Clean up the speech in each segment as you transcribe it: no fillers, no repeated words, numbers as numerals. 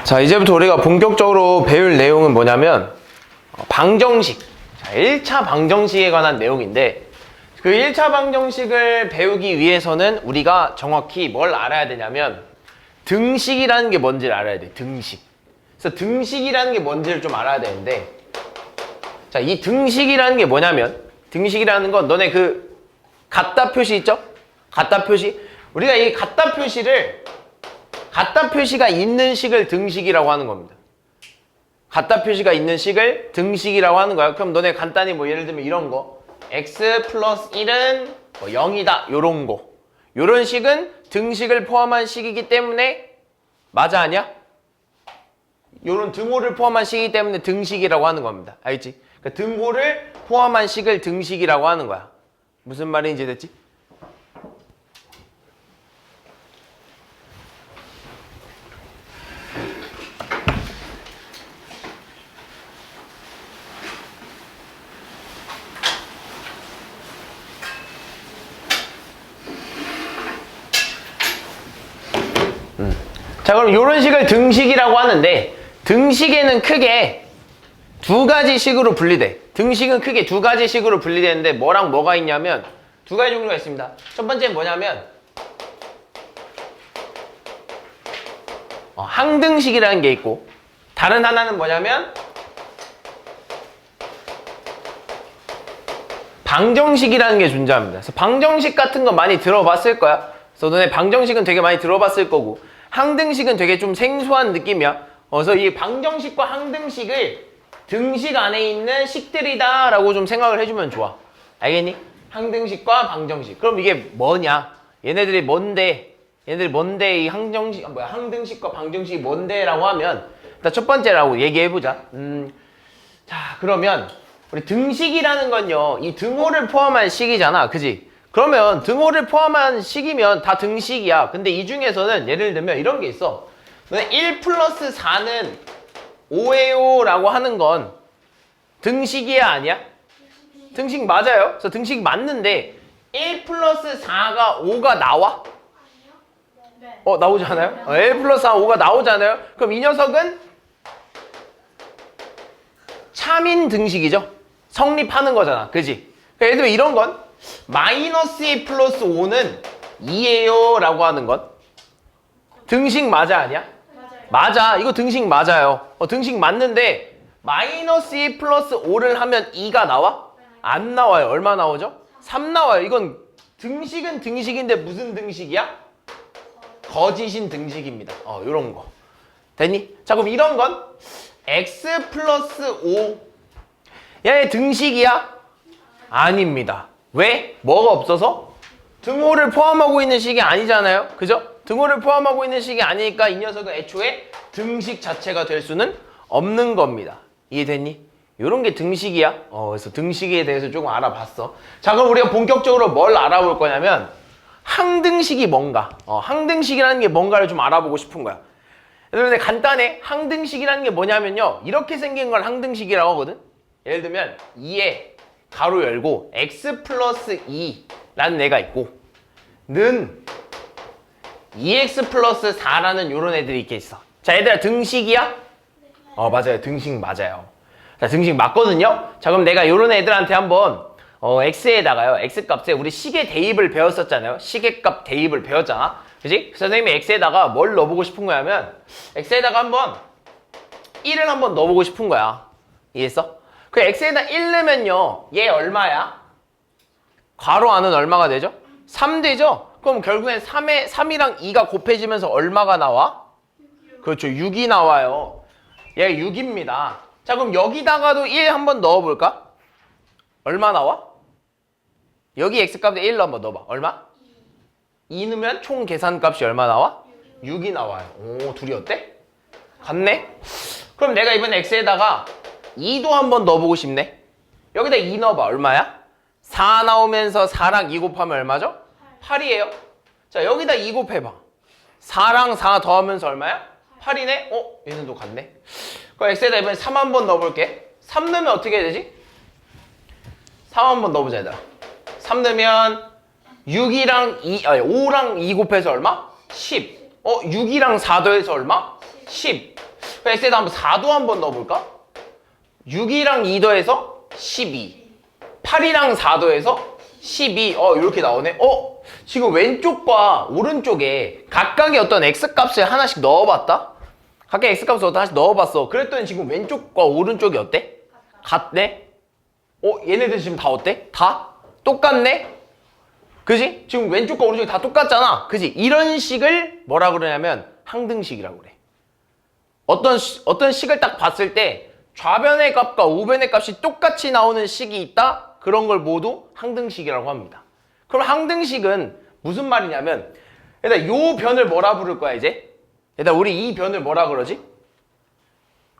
자, 이제부터 우리가 본격적으로 배울 내용은 뭐냐면 방정식. 자, 1차 방정식에 관한 내용인데 그 1차 방정식을 배우기 위해서는 우리가 정확히 뭘 알아야 되냐면 등식이라는 게 뭔지를 알아야 돼. 등식. 그래서 등식이라는 게 뭔지를 좀 알아야 되는데 자, 이 등식이라는 게 뭐냐면 등식이라는 건 너네 그 같다 표시 있죠? 같다 표시. 우리가 이 같다 표시가 있는 식을 등식이라고 하는 겁니다. 같다 표시가 있는 식을 등식이라고 하는 거야. 그럼 너네 간단히 뭐 예를 들면 이런 거 x 플러스 1은 뭐 0이다 요런 거 요런 식은 등식을 포함한 식이기 때문에 맞아 아니야? 요런 등호를 포함한 식이기 때문에 등식이라고 하는 겁니다. 알겠지? 그러니까 등호를 포함한 식을 등식이라고 하는 거야. 무슨 말인지 됐지? 자, 그럼 이런 식을 등식이라고 하는데 등식에는 크게 두 가지 식으로 분리돼. 등식은 크게 두 가지 식으로 분리되는데 뭐랑 뭐가 있냐면 두 가지 종류가 있습니다. 첫 번째는 뭐냐면 항등식이라는 게 있고 다른 하나는 뭐냐면 방정식이라는 게 존재합니다. 그래서 방정식 같은 거 많이 들어봤을 거야. 그래서 너네 방정식은 되게 많이 들어봤을 거고 항등식은 되게 좀 생소한 느낌이야. 그래서 이 방정식과 항등식을 등식 안에 있는 식들이다 라고 좀 생각을 해주면 좋아. 알겠니? 항등식과 방정식. 그럼 이게 뭐냐? 얘네들이 뭔데 이 항등식과 방정식이 뭔데 라고 하면 일단 첫 번째라고 얘기해보자. 자, 그러면 우리 등식이라는 건요 이 등호를 포함한 식이잖아. 그지? 그러면 등호를 포함한 식이면 다 등식이야. 근데 이 중에서는 예를 들면 이런 게 있어. 1 플러스 4는 5예요 라고 하는 건 등식이야 아니야? 등식 맞아요. 그래서 등식 맞는데 1 플러스 4가 5가 나와? 나오지 않아요? 1 플러스 4, 5가 나오잖아요. 그럼 이 녀석은 참인 등식이죠. 성립하는 거잖아. 그지? 그러니까 예를 들면 이런 건 마이너스 2 플러스 5는 2예요 라고 하는 건 등식 맞아 아니야? 맞아. 이거 등식 맞아요. 등식 맞는데 마이너스 2 플러스 5를 하면 2가 나와? 안 나와요. 얼마 나오죠? 3 나와요. 이건 등식은 등식인데 무슨 등식이야? 거짓인 등식입니다. 요런 거. 됐니? 자, 그럼 이런 건 x 플러스 5 얘 등식이야? 아닙니다. 왜? 뭐가 없어서? 등호를 포함하고 있는 식이 아니잖아요. 그죠? 등호를 포함하고 있는 식이 아니니까 이 녀석은 애초에 등식 자체가 될 수는 없는 겁니다. 이해됐니? 이런 게 등식이야. 그래서 등식에 대해서 조금 알아봤어. 자, 그럼 우리가 본격적으로 뭘 알아볼 거냐면 항등식이 뭔가. 항등식이라는 게 뭔가를 좀 알아보고 싶은 거야. 여러분들 간단해. 항등식이라는 게 뭐냐면요. 이렇게 생긴 걸 항등식이라고 하거든. 예를 들면 2에 가로 열고 x 플러스 2라는 애가 있고 는 2x 플러스 4라는 요런 애들이 이렇게 있어. 자, 얘들아 등식이야? 맞아요. 등식 맞아요. 자, 등식 맞거든요. 자, 그럼 내가 요런 애들한테 한번 x에다가요. x값에 우리 식의 대입을 배웠었잖아요. 식의 값 대입을 배웠잖아. 그지? 선생님이 x에다가 뭘 넣어보고 싶은 거냐면 x에다가 한번 1을 한번 넣어보고 싶은 거야. 이해했어? 그 x에다 1 넣으면요 얘 얼마야? 괄호 안은 얼마가 되죠? 3 되죠? 그럼 결국엔 3이랑 2가 곱해지면서 얼마가 나와? 그렇죠, 6이 나와요. 얘 6입니다. 자, 그럼 여기다가도 1 한번 넣어볼까? 얼마 나와? 여기 x값에 1 한번 넣어봐. 얼마? 2 넣으면 총 계산값이 얼마 나와? 6이 나와요. 오, 둘이 어때? 같네? 그럼 내가 이번에 x에다가 2도 한번 넣어보고 싶네. 여기다 2 넣어봐. 얼마야? 4 나오면서 4랑 2 곱하면 얼마죠? 8이에요. 자, 여기다 2 곱해봐. 4랑 4 더하면서 얼마야? 8이네? 얘는 또 같네. 그럼 x에다 이번에 3 한번 넣어볼게. 3 넣으면 어떻게 해야 되지? 3 한번 넣어보자, 얘들아. 3 넣으면 5랑 2 곱해서 얼마? 10. 6이랑 4 더해서 얼마? 10. x에다 한번 4도 한번 넣어볼까? 6이랑 2 더해서 12. 8이랑 4 더해서 12. 이렇게 나오네. 지금 왼쪽과 오른쪽에 각각의 어떤 x값을 하나씩 넣어봤다? 각각 x값을 하나씩 넣어봤어. 그랬더니 지금 왼쪽과 오른쪽이 어때? 같네? 얘네들 지금 다 어때? 다 똑같네? 그지? 지금 왼쪽과 오른쪽이 다 똑같잖아. 그지? 이런 식을 뭐라 그러냐면 항등식이라고 그래. 어떤 식을 딱 봤을 때 좌변의 값과 우변의 값이 똑같이 나오는 식이 있다? 그런 걸 모두 항등식이라고 합니다. 그럼 항등식은 무슨 말이냐면 일단 요 변을 뭐라 부를 거야 이제? 일단 우리 이 변을 뭐라 그러지?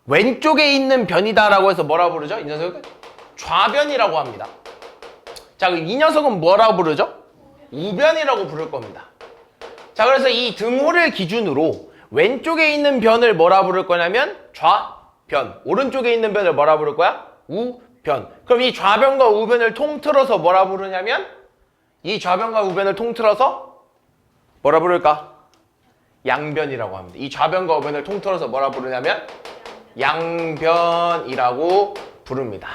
왼쪽에 있는 변이다라고 해서 뭐라 부르죠? 이 녀석은 좌변이라고 합니다. 자, 이 녀석은 뭐라 부르죠? 우변이라고 부를 겁니다. 자, 그래서 이 등호를 기준으로 왼쪽에 있는 변을 뭐라 부를 거냐면 좌변, 오른쪽에 있는 변을 뭐라 부를 거야? 우변. 그럼 이 좌변과 우변을 통틀어서 뭐라 부르냐면 이 좌변과 우변을 통틀어서 뭐라 부를까? 양변이라고 합니다. 이 좌변과 우변을 통틀어서 뭐라 부르냐면 양변이라고 부릅니다.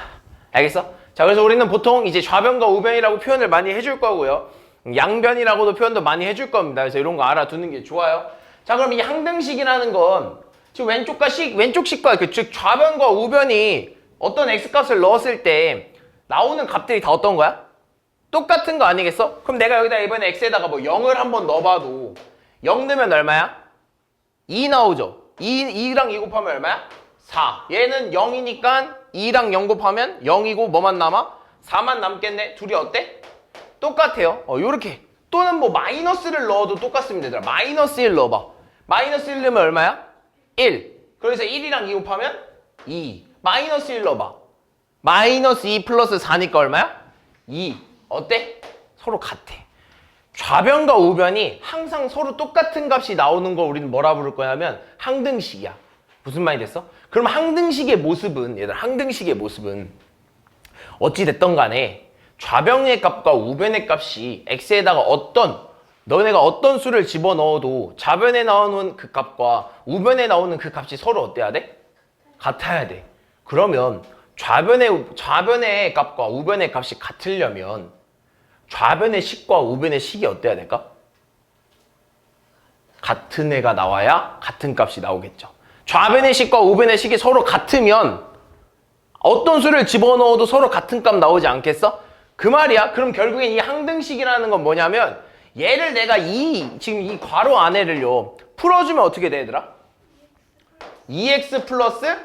알겠어? 자, 그래서 우리는 보통 이제 좌변과 우변이라고 표현을 많이 해줄 거고요. 양변이라고도 표현도 많이 해줄 겁니다. 그래서 이런 거 알아두는 게 좋아요. 자, 그럼 이 항등식이라는 건 지금 왼쪽 식과 즉 좌변과 우변이 어떤 x값을 넣었을 때 나오는 값들이 다 어떤 거야? 똑같은 거 아니겠어? 그럼 내가 여기다 이번에 x에다가 뭐 0을 한번 넣어봐도 0 넣으면 얼마야? 2 나오죠? 2랑 2 곱하면 얼마야? 4. 얘는 0이니까 2랑 0 곱하면 0이고 뭐만 남아? 4만 남겠네. 둘이 어때? 똑같아요. 요렇게. 또는 뭐 마이너스를 넣어도 똑같습니다. 얘들아. 마이너스 1 넣어봐. 마이너스 1 넣으면 얼마야? 1. 그래서 1이랑 2 곱하면 2. 마이너스 1 넣어봐. 마이너스 2 플러스 4니까 얼마야? 2. 어때? 서로 같아. 좌변과 우변이 항상 서로 똑같은 값이 나오는 걸 우리는 뭐라 부를 거냐면 항등식이야. 무슨 말이 됐어? 그럼 항등식의 모습은, 얘들아, 항등식의 모습은 어찌 됐던 간에 좌변의 값과 우변의 값이 x에다가 너네가 어떤 수를 집어넣어도 좌변에 나오는 그 값과 우변에 나오는 그 값이 서로 어때야 돼? 같아야 돼. 그러면 좌변의 값과 우변의 값이 같으려면 좌변의 식과 우변의 식이 어때야 될까? 같은 애가 나와야 같은 값이 나오겠죠. 좌변의 식과 우변의 식이 서로 같으면 어떤 수를 집어넣어도 서로 같은 값 나오지 않겠어? 그 말이야. 그럼 결국엔 이 항등식이라는 건 뭐냐면 얘를 내가 지금 이 괄호 안에를요 풀어주면 어떻게 돼, 얘들아? 2x 플러스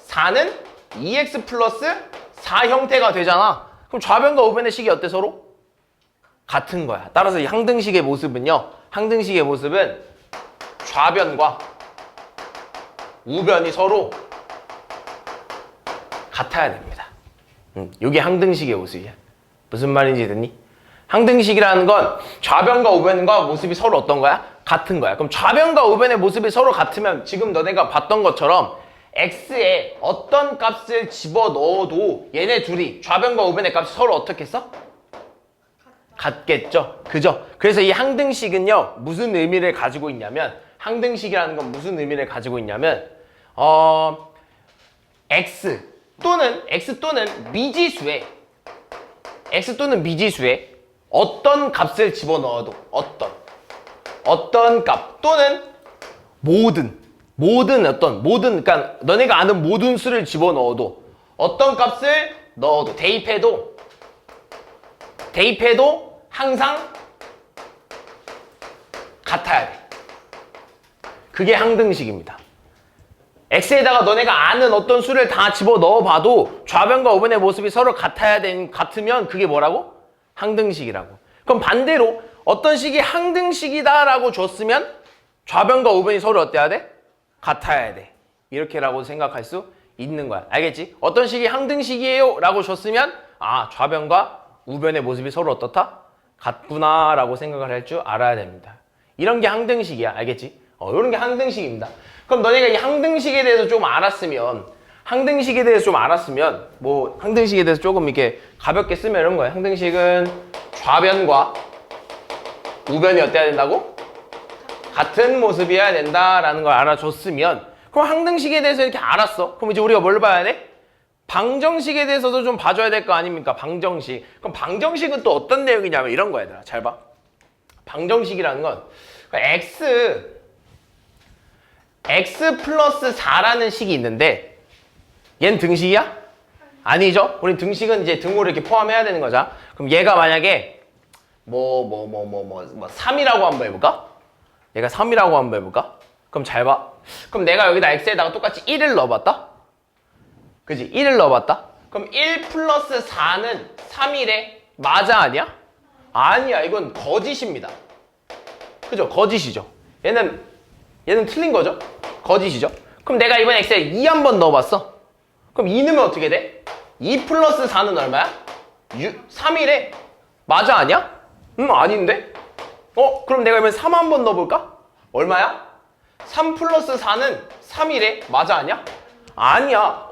4는 2x 플러스 4 형태가 되잖아. 그럼 좌변과 우변의 식이 어때, 서로? 같은 거야. 따라서 이 항등식의 모습은요, 항등식의 모습은 좌변과 우변이 서로 같아야 됩니다. 이게 항등식의 모습이야. 무슨 말인지 듣니? 항등식이라는 건 좌변과 우변과 모습이 서로 어떤 거야? 같은 거야. 그럼 좌변과 우변의 모습이 서로 같으면 지금 너네가 봤던 것처럼 x에 어떤 값을 집어넣어도 얘네 둘이 좌변과 우변의 값이 서로 어떻게 써? 같겠죠? 그죠? 그래서 이 항등식은요 무슨 의미를 가지고 있냐면, 항등식이라는 건 무슨 의미를 가지고 있냐면 x 또는 미지수에 어떤 값을 집어넣어도 어떤 값 또는 모든 그러니까 너네가 아는 모든 수를 집어넣어도 어떤 값을 넣어도 대입해도 항상 같아야 돼. 그게 항등식입니다. x에다가 너네가 아는 어떤 수를 다 집어넣어 봐도 좌변과 우변의 모습이 서로 같으면 그게 뭐라고? 항등식이라고. 그럼 반대로 어떤 식이 항등식이다라고 줬으면 좌변과 우변이 서로 어때야 돼? 같아야 돼. 이렇게라고 생각할 수 있는 거야. 알겠지? 어떤 식이 항등식이에요 라고 줬으면 좌변과 우변의 모습이 서로 어떻다? 같구나 라고 생각을 할 줄 알아야 됩니다. 이런 게 항등식이야. 알겠지? 이런 게 항등식입니다. 그럼 너네가 이 항등식에 대해서 좀 알았으면 뭐 항등식에 대해서 조금 이렇게 가볍게 쓰면 이런 거예요. 항등식은 좌변과 우변이 어때야 된다고? 같은 모습이어야 된다라는 걸 알아줬으면, 그럼 항등식에 대해서 이렇게 알았어. 그럼 이제 우리가 뭘 봐야 돼? 방정식에 대해서도 좀 봐줘야 될 거 아닙니까? 방정식. 그럼 방정식은 또 어떤 내용이냐면 이런 거 얘들아. 잘 봐. 방정식이라는 건 x 플러스 4라는 식이 있는데 얘는 등식이야? 아니죠? 우리 등식은 이제 등호를 이렇게 포함해야 되는 거죠. 그럼 얘가 만약에 3이라고 한번 해볼까? 얘가 3이라고 한번 해볼까? 그럼 잘 봐. 그럼 내가 여기다 x에다가 똑같이 1을 넣어봤다? 그지? 1을 넣어봤다? 그럼 1 플러스 4는 3이래. 맞아 아니야? 아니야. 이건 거짓입니다. 그죠? 거짓이죠. 얘는 틀린 거죠? 거짓이죠? 그럼 내가 이번 x에 2 한번 넣어봤어. 그럼 2 넣으면 어떻게 돼? 2 플러스 4는 얼마야? 3이래. 맞아 아니야? 아닌데? 그럼 내가 이번 3 한번 넣어볼까? 얼마야? 3 플러스 4는 3이래. 맞아 아니야? 아니야.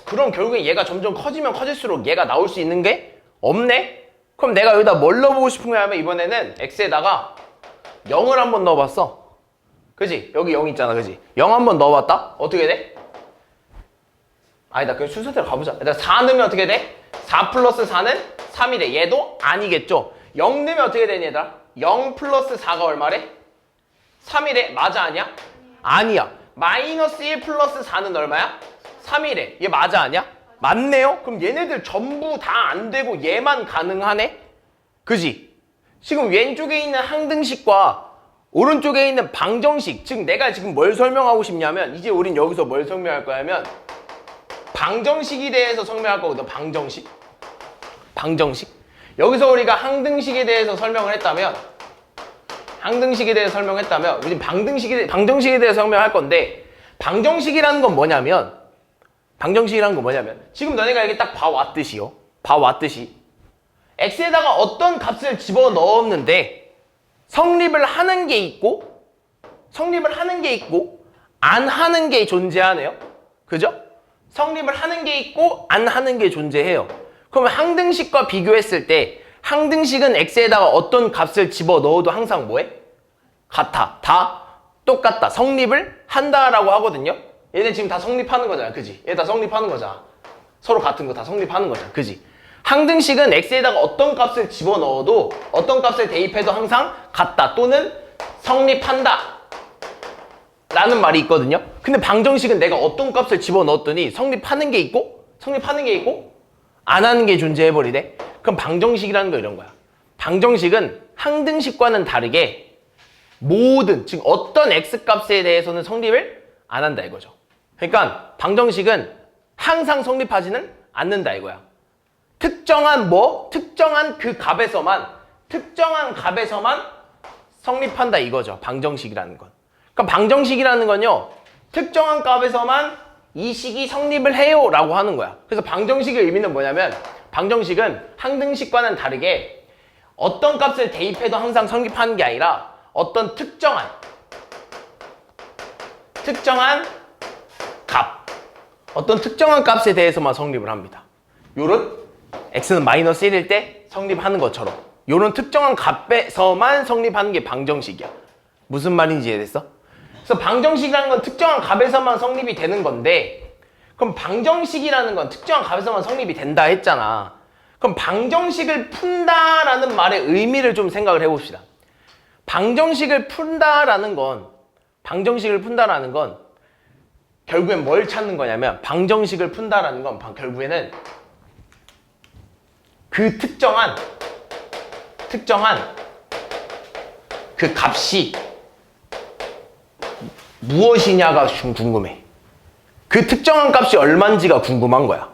그럼 결국에 얘가 점점 커지면 커질수록 얘가 나올 수 있는 게 없네? 그럼 내가 여기다 뭘 넣어보고 싶은 거야 하면 이번에는 x에다가 0을 한번 넣어봤어. 그지? 여기 0 있잖아. 그지? 0 한번 넣어봤다? 어떻게 돼? 아니다. 그냥 순서대로 가보자. 일단 4 넣으면 어떻게 돼? 4 플러스 4는 3이래. 얘도 아니겠죠? 0 넣으면 어떻게 되니 얘들아? 0 플러스 4가 얼마래? 3이래. 맞아 아니야? 아니야. 마이너스 1 플러스 4는 얼마야? 3이래. 얘 맞아 아니야? 맞네요? 그럼 얘네들 전부 다 안 되고 얘만 가능하네? 그지? 지금 왼쪽에 있는 항등식과 오른쪽에 있는 방정식, 즉 내가 지금 뭘 설명하고 싶냐면 이제 우린 여기서 뭘 설명할 거냐면 방정식에 대해서 설명할 거거든. 방정식. 여기서 우리가 항등식에 대해서 설명을 했다면 우리 방정식에 대해서 설명할 건데 방정식이라는 건 뭐냐면 지금 너네가 이렇게 딱 봐왔듯이 x에다가 어떤 값을 집어넣었는데 성립을 하는 게 있고 안 하는 게 존재하네요. 그죠? 성립을 하는 게 있고 안 하는 게 존재해요. 그러면 항등식과 비교했을 때 항등식은 x에다가 어떤 값을 집어넣어도 항상 뭐해? 같아. 다 똑같다. 성립을 한다라고 하거든요. 얘네 지금 다 성립하는 거잖아. 그지? 얘 다 성립하는 거잖아. 서로 같은 거 다 성립하는 거잖아. 그지? 항등식은 x에다가 어떤 값을 집어넣어도 어떤 값을 대입해도 항상 같다 또는 성립한다 라는 말이 있거든요. 근데 방정식은 내가 어떤 값을 집어넣었더니 성립하는 게 있고 안 하는 게 존재해버리네. 그럼 방정식이라는 거 이런 거야. 방정식은 항등식과는 다르게 모든, 즉 어떤 x값에 대해서는 성립을 안 한다 이거죠. 그러니까 방정식은 항상 성립하지는 않는다 이거야. 특정한 그 특정한 값에서만 성립한다 이거죠. 방정식이라는 건. 그러니까 방정식이라는 건요. 특정한 값에서만 이 식이 성립을 해요 라고 하는 거야. 그래서 방정식의 의미는 뭐냐면 방정식은 항등식과는 다르게 어떤 값을 대입해도 항상 성립하는 게 아니라 어떤 특정한 값에 대해서만 성립을 합니다. 요런 x는 마이너스 1일 때 성립하는 것처럼 요런 특정한 값에서만 성립하는 게 방정식이야. 무슨 말인지 이해됐어? 그래서 방정식이라는 건 특정한 값에서만 성립이 되는 건데 그럼 방정식이라는 건 특정한 값에서만 성립이 된다 했잖아. 그럼 방정식을 푼다라는 말의 의미를 좀 생각을 해봅시다. 방정식을 푼다라는 건 결국엔 뭘 찾는 거냐면 방정식을 푼다라는 건 결국에는 그 특정한 그 값이 무엇이냐가 궁금해. 그 특정한 값이 얼마인지가 궁금한 거야.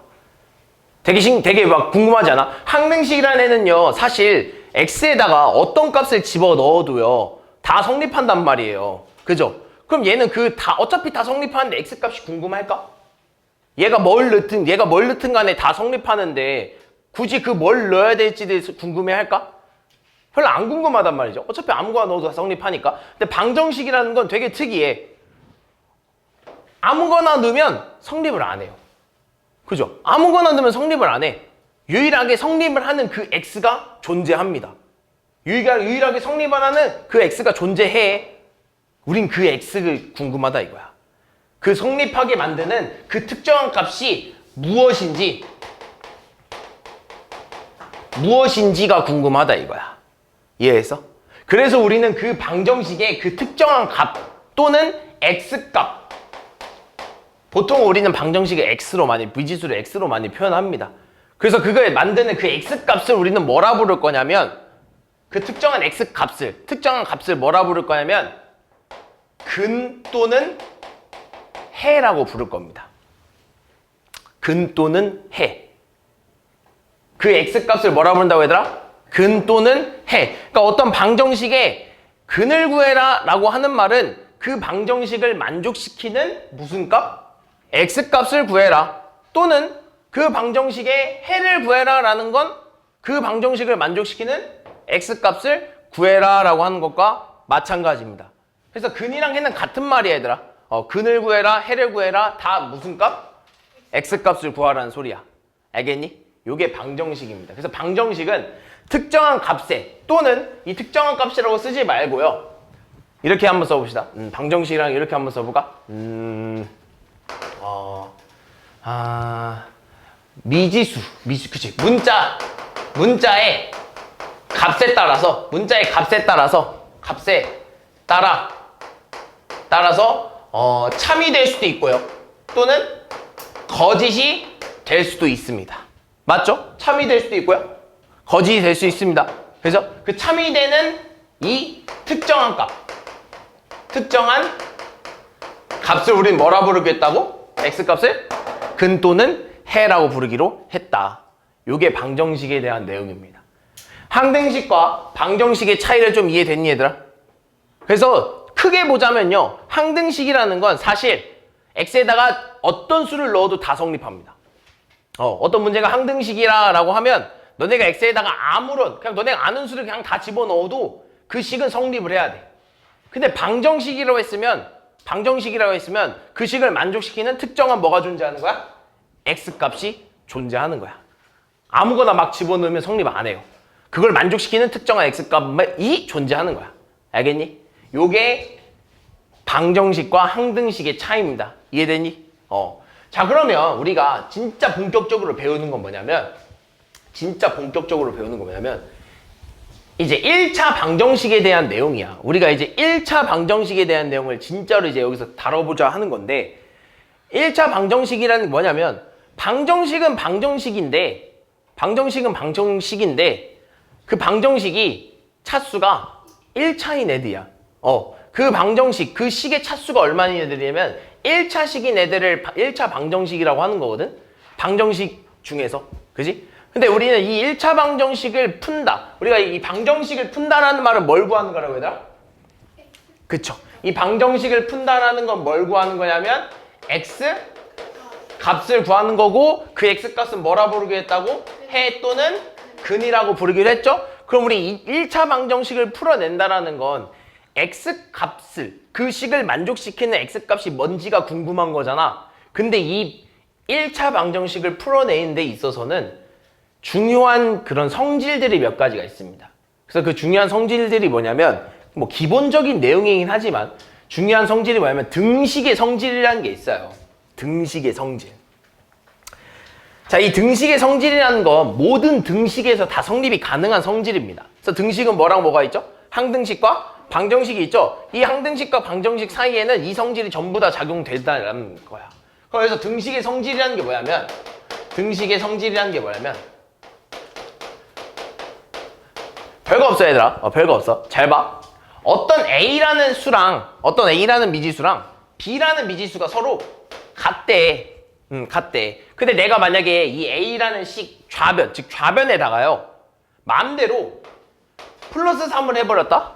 되게 막 궁금하지 않아? 항등식이라는 애는요 사실 x에다가 어떤 값을 집어넣어도요 다 성립한단 말이에요. 그죠? 그럼 얘는 어차피 다 성립하는데 x값이 궁금할까? 얘가 뭘 넣든 간에 다 성립하는데 굳이 그 뭘 넣어야 될지에 대해서 궁금해할까? 별로 안 궁금하단 말이죠. 어차피 아무거나 넣어도 다 성립하니까. 근데 방정식이라는 건 되게 특이해. 아무거나 넣으면 성립을 안 해요. 그죠? 아무거나 넣으면 성립을 안 해. 유일하게 성립을 하는 그 x가 존재합니다. 유일하게 성립을 하는 그 x가 존재해. 우린 그 x가 궁금하다 이거야. 그 성립하게 만드는 그 특정한 값이 무엇인지가 궁금하다 이거야. 이해했어? 그래서 우리는 그 방정식의 그 특정한 값 또는 x값, 보통 우리는 방정식을 x로 많이, 미지수를 x로 많이 표현합니다. 그래서 그걸 만드는 그 x값을 우리는 뭐라 부를 거냐면, 그 특정한 특정한 값을 뭐라 부를 거냐면 근 또는 해라고 부를 겁니다. 근 또는 해. 그 x값을 뭐라 부른다고 얘들아? 근 또는 해. 그러니까 어떤 방정식의 근을 구해라 라고 하는 말은 그 방정식을 만족시키는 무슨 값? x값을 구해라. 또는 그 방정식의 해를 구해라 라는 건 그 방정식을 만족시키는 x값을 구해라 라고 하는 것과 마찬가지입니다. 그래서 근이랑 해는 같은 말이야 얘들아. 근을 구해라, 해를 구해라, 다 무슨 값? x값을 구하라는 소리야. 알겠니? 요게 방정식입니다. 그래서 방정식은 특정한 값에 또는 이 특정한 값이라고 쓰지 말고요. 이렇게 한번 써봅시다. 방정식이랑 이렇게 한번 써볼까? 미지수, 그치? 문자의 값에 따라서 참이 될 수도 있고요. 또는 거짓이 될 수도 있습니다. 맞죠? 참이 될 수도 있고요. 거짓이 될 수 있습니다. 그래서 그 참이 되는 이 특정한 값을 우리는 뭐라 부르겠다고? x값을 근 또는 해라고 부르기로 했다. 요게 방정식에 대한 내용입니다. 항등식과 방정식의 차이를 좀 이해됐니 얘들아? 그래서 크게 보자면요, 항등식이라는 건 사실 x에다가 어떤 수를 넣어도 다 성립합니다. 어떤 문제가 항등식이라고 하면 너네가 x에다가 그냥 너네가 아는 수를 그냥 다 집어넣어도 그 식은 성립을 해야 돼. 근데 방정식이라고 했으면 그 식을 만족시키는 특정한 뭐가 존재하는 거야? x값이 존재하는 거야. 아무거나 막 집어넣으면 성립 안 해요. 그걸 만족시키는 특정한 x값이 존재하는 거야. 알겠니? 요게 방정식과 항등식의 차이입니다. 이해되니? 자, 그러면 우리가 진짜 본격적으로 배우는 건 뭐냐면 이제 1차 방정식에 대한 내용이야. 우리가 이제 1차 방정식에 대한 내용을 진짜로 이제 여기서 다뤄보자 하는 건데, 1차 방정식이라는 게 뭐냐면 방정식은 방정식인데 그 방정식이 차수가 1차인 애들이야. 그 방정식, 그 식의 차수가 얼마인 애들이냐면 1차 방정식이라고 하는 거거든. 방정식 중에서. 그지? 근데 우리는 이 1차 방정식을 푼다. 우리가 이 방정식을 푼다라는 말은 뭘 구하는 거라고 해야 되나? 그쵸. 이 방정식을 푼다라는 건 뭘 구하는 거냐면 x 값을 구하는 거고, 그 x 값은 뭐라 부르기로 했다고? 해 또는 근이라고 부르기로 했죠? 그럼 우리 이 1차 방정식을 풀어낸다라는 건 x 값을, 그 식을 만족시키는 x 값이 뭔지가 궁금한 거잖아. 근데 이 1차 방정식을 풀어내는 데 있어서는 중요한 그런 성질들이 몇 가지가 있습니다. 그래서 그 중요한 성질들이 뭐냐면, 뭐 기본적인 내용이긴 하지만 중요한 성질이 뭐냐면 등식의 성질이라는 게 있어요. 등식의 성질. 자, 이 등식의 성질이라는 건 모든 등식에서 다 성립이 가능한 성질입니다. 그래서 등식은 뭐랑 뭐가 있죠? 항등식과 방정식이 있죠. 이 항등식과 방정식 사이에는 이 성질이 전부 다 작용된다는 거야. 그래서 등식의 성질이라는 게 뭐냐면 별거 없어 얘들아. 별거 없어. 잘 봐. 어떤 A라는 미지수랑 B라는 미지수가 서로 같대. 근데 내가 만약에 이 A라는 식 좌변, 즉 좌변에다가요, 마음대로 플러스 3을 해버렸다?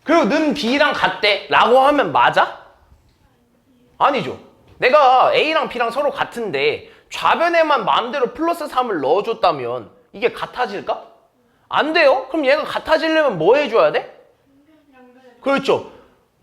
그리고 는 B랑 같대 라고 하면 맞아? 아니죠. 내가 A랑 B랑 서로 같은데 좌변에만 마음대로 플러스 3을 넣어줬다면 이게 같아질까? 안 돼요. 그럼 얘가 같아지려면 뭐 해줘야 돼? 그렇죠.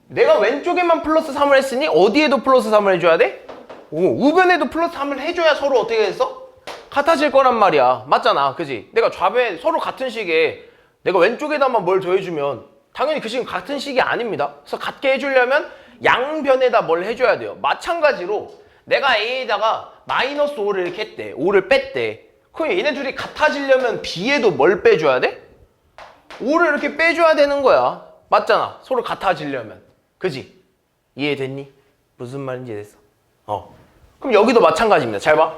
내가 왼쪽에만 플러스 3을 했으니 어디에도 플러스 3을 해줘야 돼? 우변에도 플러스 3을 해줘야 서로 어떻게 됐어? 같아질 거란 말이야. 맞잖아. 그지? 내가 좌변에 서로 같은 식에 내가 왼쪽에다만 뭘 더해주면 당연히 그 식은 같은 식이 아닙니다. 그래서 같게 해주려면 양변에다 뭘 해줘야 돼요? 마찬가지로 내가 A에다가 마이너스 5를 이렇게 했대. 5를 뺐대. 그럼 얘네 둘이 같아지려면 B에도 뭘 빼줘야 돼? 5를 이렇게 빼줘야 되는 거야. 맞잖아. 서로 같아지려면. 그지? 이해됐니? 무슨 말인지 됐어? 그럼 여기도 마찬가지입니다. 잘 봐.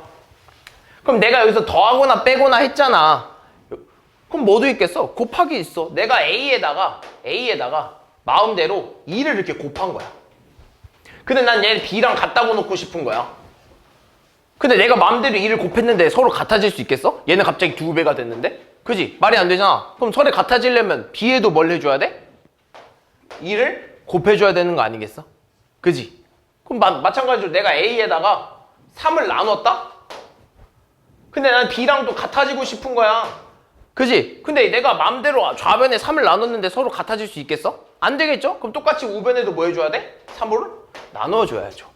그럼 내가 여기서 더하거나 빼거나 했잖아. 그럼 뭐도 있겠어? 곱하기 있어. 내가 A에다가 마음대로 2를 이렇게 곱한 거야. 근데 난 얘 B랑 같다고 놓고 싶은 거야. 근데 내가 마음대로 2를 곱했는데 서로 같아질 수 있겠어? 얘는 갑자기 2배가 됐는데? 그지? 말이 안 되잖아. 그럼 서로 같아지려면 B에도 뭘 해줘야 돼? 2를 곱해줘야 되는 거 아니겠어? 그지? 그럼 마찬가지로 내가 A에다가 3을 나눴다? 근데 난 B랑 또 같아지고 싶은 거야. 그지? 근데 내가 마음대로 좌변에 3을 나눴는데 서로 같아질 수 있겠어? 안 되겠죠? 그럼 똑같이 우변에도 뭐 해줘야 돼? 3호를 나눠줘야죠.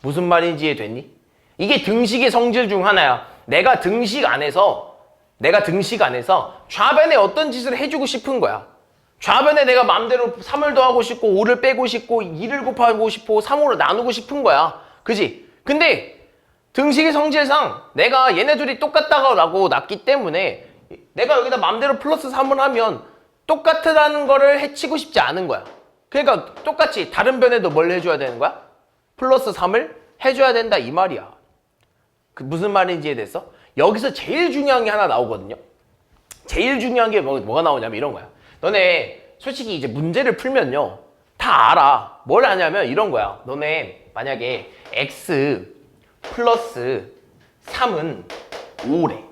무슨 말인지 이해됐니? 이게 등식의 성질 중 하나야. 내가 등식 안에서 좌변에 어떤 짓을 해주고 싶은 거야. 좌변에 내가 마음대로 3을 더하고 싶고 5를 빼고 싶고 2를 곱하고 싶고 3호를 나누고 싶은 거야. 그지? 근데 등식의 성질상 내가 얘네 둘이 똑같다고 놨기 때문에 내가 여기다 마음대로 플러스 3을 하면 똑같다는 거를 해치고 싶지 않은 거야. 그러니까 똑같이 다른 변에도 뭘 해줘야 되는 거야? 플러스 3을 해줘야 된다 이 말이야. 무슨 말인지 이해됐어? 여기서 제일 중요한 게 하나 나오거든요. 제일 중요한 게 뭐가 나오냐면 이런 거야. 너네 솔직히 이제 문제를 풀면요 다 알아. 뭘 아냐면 이런 거야. 너네 만약에 x 플러스 3은 5래.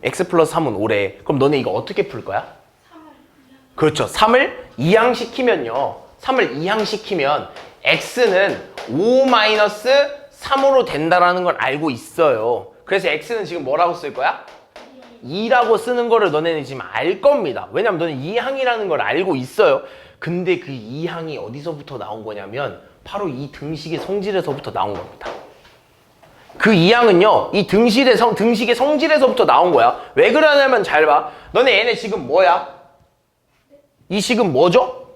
x 플러스 3은 5래. 그럼 너네 이거 어떻게 풀 거야? 3을 그렇죠. 3을 이항시키면요. 3을 이항시키면 x는 5 마이너스 3으로 된다라는 걸 알고 있어요. 그래서 x는 지금 뭐라고 쓸 거야? 2라고 쓰는 거를 너네는 지금 알 겁니다. 왜냐면 너네 이항이라는 걸 알고 있어요. 근데 그 이항이 어디서부터 나온 거냐면 바로 이 등식의 성질에서부터 나온 겁니다. 그 이항은요, 이 등식의 성질에서부터 나온 거야. 왜 그러냐면 잘 봐. 너네 얘네 지금 뭐야? 이 식은 뭐죠?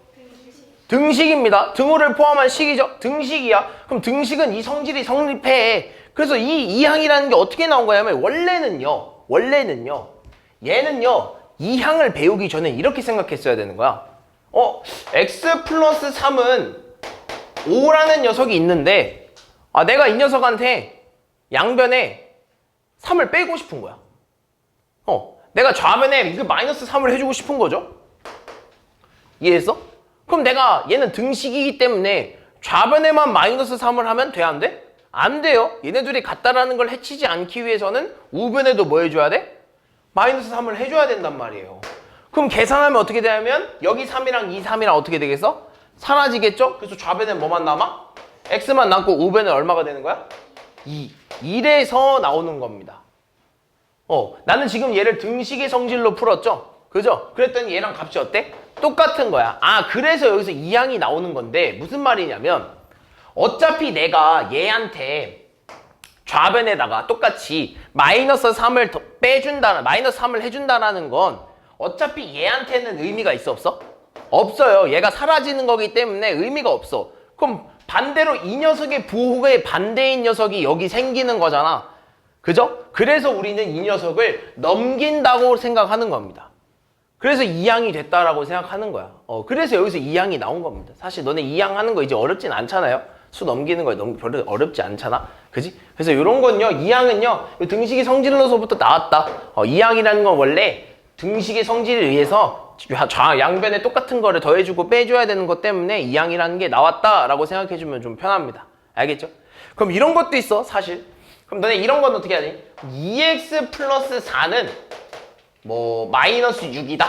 등식입니다. 등호를 포함한 식이죠. 등식이야. 그럼 등식은 이 성질이 성립해. 그래서 이 이항이라는 게 어떻게 나온 거냐면 원래는요 얘는요 이항을 배우기 전에 이렇게 생각했어야 되는 거야. x 플러스 3은 5라는 녀석이 있는데 내가 이 녀석한테 양변에 3을 빼고 싶은 거야. 내가 좌변에 그 마이너스 3을 해주고 싶은 거죠. 이해했어? 그럼 내가 얘는 등식이기 때문에 좌변에만 마이너스 3을 하면 돼? 안 돼? 안 돼요. 얘네들이 같다라는 걸 해치지 않기 위해서는 우변에도 뭐 해줘야 돼? 마이너스 3을 해줘야 된단 말이에요. 그럼 계산하면 어떻게 되냐면 여기 3이랑 이 3이랑 어떻게 되겠어? 사라지겠죠? 그래서 좌변엔 뭐만 남아? x만 남고 우변은 얼마가 되는 거야? 2. 이래서 나오는 겁니다. 나는 지금 얘를 등식의 성질로 풀었죠? 그죠? 그랬더니 얘랑 값이 어때? 똑같은 거야. 그래서 여기서 이항이 나오는 건데 무슨 말이냐면 어차피 내가 얘한테 좌변에다가 똑같이 마이너스 3을 더 빼준다, 마이너스 3을 해준다라는 건 어차피 얘한테는 의미가 있어 없어? 없어요. 얘가 사라지는 거기 때문에 의미가 없어. 그럼 반대로 이 녀석의 부호의 반대인 녀석이 여기 생기는 거잖아. 그죠? 그래서 우리는 이 녀석을 넘긴다고 생각하는 겁니다. 그래서 이항이 됐다라고 생각하는 거야. 그래서 여기서 이항이 나온 겁니다. 사실 너네 이항 하는 거 이제 어렵진 않잖아요. 수 넘기는 거 별로 어렵지 않잖아. 그지? 그래서 이런 건요, 이항은요, 등식의 성질로서부터 나왔다. 이항이라는 건 원래 등식의 성질에 의해서 양변에 똑같은 거를 더해주고 빼줘야 되는 것 때문에 이항이라는 게 나왔다라고 생각해주면 좀 편합니다. 알겠죠? 그럼 이런 것도 있어, 사실. 그럼 너네 이런 건 어떻게 하지? 2x 플러스 4는 마이너스 6이다.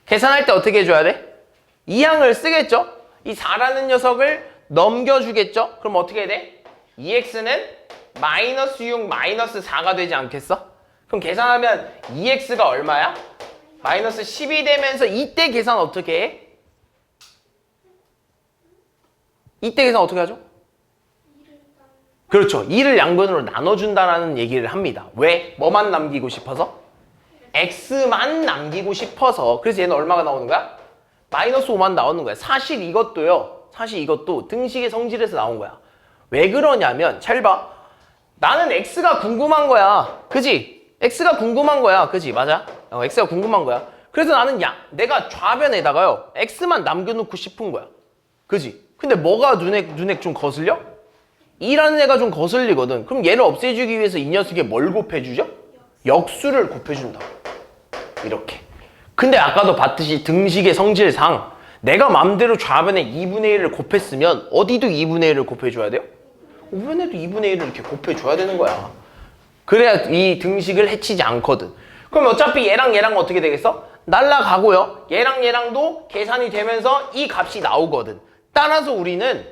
계산할 때 어떻게 해줘야 돼? 이항을 쓰겠죠? 이 4라는 녀석을 넘겨주겠죠? 그럼 어떻게 돼? 2x는 마이너스 6 마이너스 4가 되지 않겠어? 그럼 계산하면 2x가 얼마야? 마이너스 10이 되면서 이때 계산 어떻게 해? 이때 계산 어떻게 하죠? 그렇죠. 2를 양변으로 나눠준다라는 얘기를 합니다. 왜? 뭐만 남기고 싶어서? x만 남기고 싶어서. 그래서 얘는 얼마가 나오는 거야? 마이너스 5만 나오는 거야. 사실 이것도 등식의 성질에서 나온 거야. 왜 그러냐면 잘 봐. 나는 x가 궁금한 거야. 그지? x가 궁금한 거야. 그지? 맞아? x가 궁금한 거야. 그래서 나는 내가 좌변에다가요 x만 남겨놓고 싶은 거야. 그지? 근데 뭐가 눈에 좀 거슬려? 2라는 애가 좀 거슬리거든. 그럼 얘를 없애주기 위해서 이 녀석에 뭘 곱해주죠? 역수를 곱해준다. 이렇게. 근데 아까도 봤듯이 등식의 성질상 내가 맘대로 좌변에 2분의 1을 곱했으면 어디도 2분의 1을 곱해줘야 돼요? 우변에도 2분의 1을 이렇게 곱해줘야 되는 거야. 그래야 이 등식을 해치지 않거든. 그럼 어차피 얘랑 어떻게 되겠어? 날라가고요. 얘랑도 계산이 되면서 이 값이 나오거든. 따라서 우리는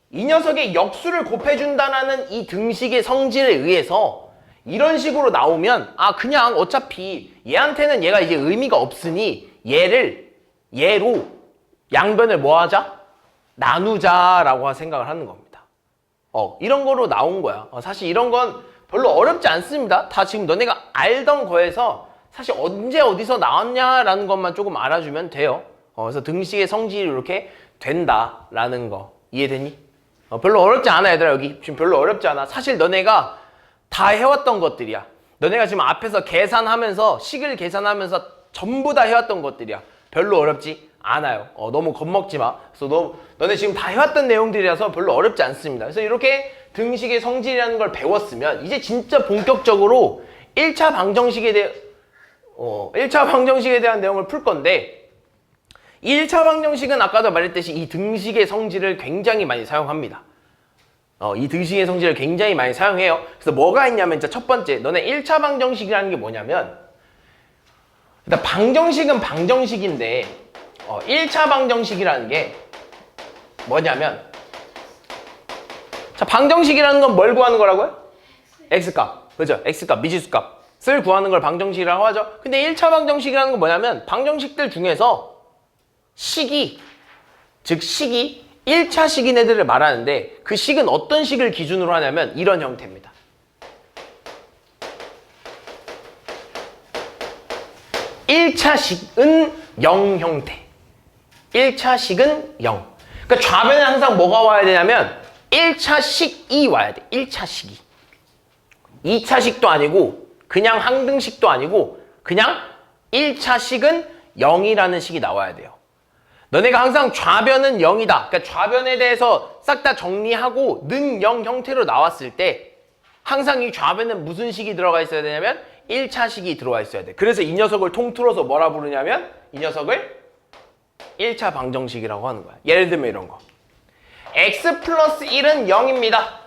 이 녀석의 역수를 곱해준다는 이 등식의 성질에 의해서 이런 식으로 나오면 그냥 어차피 얘한테는 얘가 이제 의미가 없으니 얘로 양변을 뭐 하자? 나누자라고 생각을 하는 겁니다. 이런 거로 나온 거야. 사실 이런 건 별로 어렵지 않습니다. 다 지금 너네가 알던 거에서 사실 언제 어디서 나왔냐라는 것만 조금 알아주면 돼요. 그래서 등식의 성질이 이렇게 된다라는 거 이해되니? 별로 어렵지 않아 얘들아. 여기 지금 별로 어렵지 않아. 사실 너네가 다 해왔던 것들이야. 너네가 지금 앞에서 계산하면서 식을 계산하면서 전부 다 해왔던 것들이야. 별로 어렵지 않아요. 너무 겁먹지 마. 그래서 너네 지금 다 해왔던 내용들이라서 별로 어렵지 않습니다. 그래서 이렇게 등식의 성질이라는 걸 배웠으면 이제 진짜 본격적으로 1차 방정식에 대한 내용을 풀 건데 1차 방정식은 아까도 말했듯이 이 등식의 성질을 굉장히 많이 사용합니다. 이 등식의 성질을 굉장히 많이 사용해요. 그래서 뭐가 있냐면 첫 번째, 너네 1차 방정식이라는 게 뭐냐면 일단 방정식은 방정식인데 1차 방정식이라는 게 뭐냐면 자, 방정식이라는 건 뭘 구하는 거라고요? x값. 그죠? x값, 미지수값을 구하는 걸 방정식이라고 하죠. 근데 1차 방정식이라는 건 뭐냐면 방정식들 중에서 식이 1차 식인 애들을 말하는데 그 식은 어떤 식을 기준으로 하냐면 이런 형태입니다. (1차 식은 0) 형태. 1차 식은 0. 그러니까 좌변에 항상 뭐가 와야 되냐면 1차 식이 와야 돼. 1차 식이. 2차 식도 아니고 그냥 항등식도 아니고 그냥 1차 식은 0이라는 식이 나와야 돼요. 너네가 항상 좌변은 0이다. 그러니까 좌변에 대해서 싹 다 정리하고 는 0 형태로 나왔을 때 항상 이 좌변은 무슨 식이 들어가 있어야 되냐면 1차 식이 들어와 있어야 돼. 그래서 이 녀석을 통틀어서 뭐라 부르냐면 이 녀석을 1차 방정식이라고 하는 거야. 예를 들면 이런 거. x 플러스 1은 0입니다.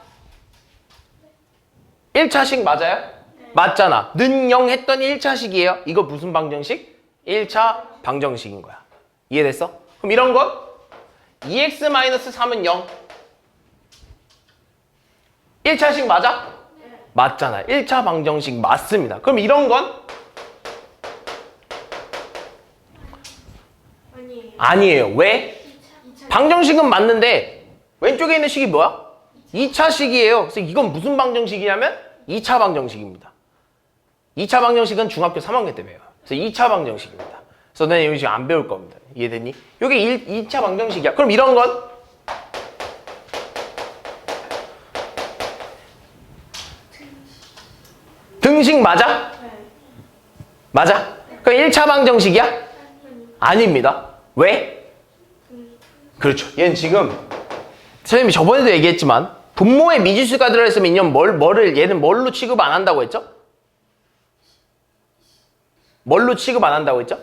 1차식 맞아요? 네. 맞잖아. 는 0 했더니 1차식이에요. 이거 무슨 방정식? 1차 방정식인 거야. 이해됐어? 그럼 이런 건 2x-3은 0. 1차식 맞아? 네. 맞잖아. 1차 방정식 맞습니다. 그럼 이런 건? 아니에요. 왜? 2차. 방정식은 맞는데 왼쪽에 있는 식이 뭐야? 2차식이에요. 그래서 이건 무슨 방정식이냐면 2차 방정식입니다. 2차 방정식은 중학교 3학년 때 배워요. 그래서 2차 방정식입니다. 그래서 너네 여기 지금 안 배울 겁니다. 이해됐니? 이게 2차 방정식이야. 그럼 이런 건? 등식 맞아? 맞아? 그럼 1차 방정식이야? 아닙니다. 왜? 그렇죠. 얘는 지금 선생님이 저번에도 얘기했지만 분모에 미지수가 들어있으면 얘는 뭘로 취급 안 한다고 했죠? 뭘로 취급 안 한다고 했죠?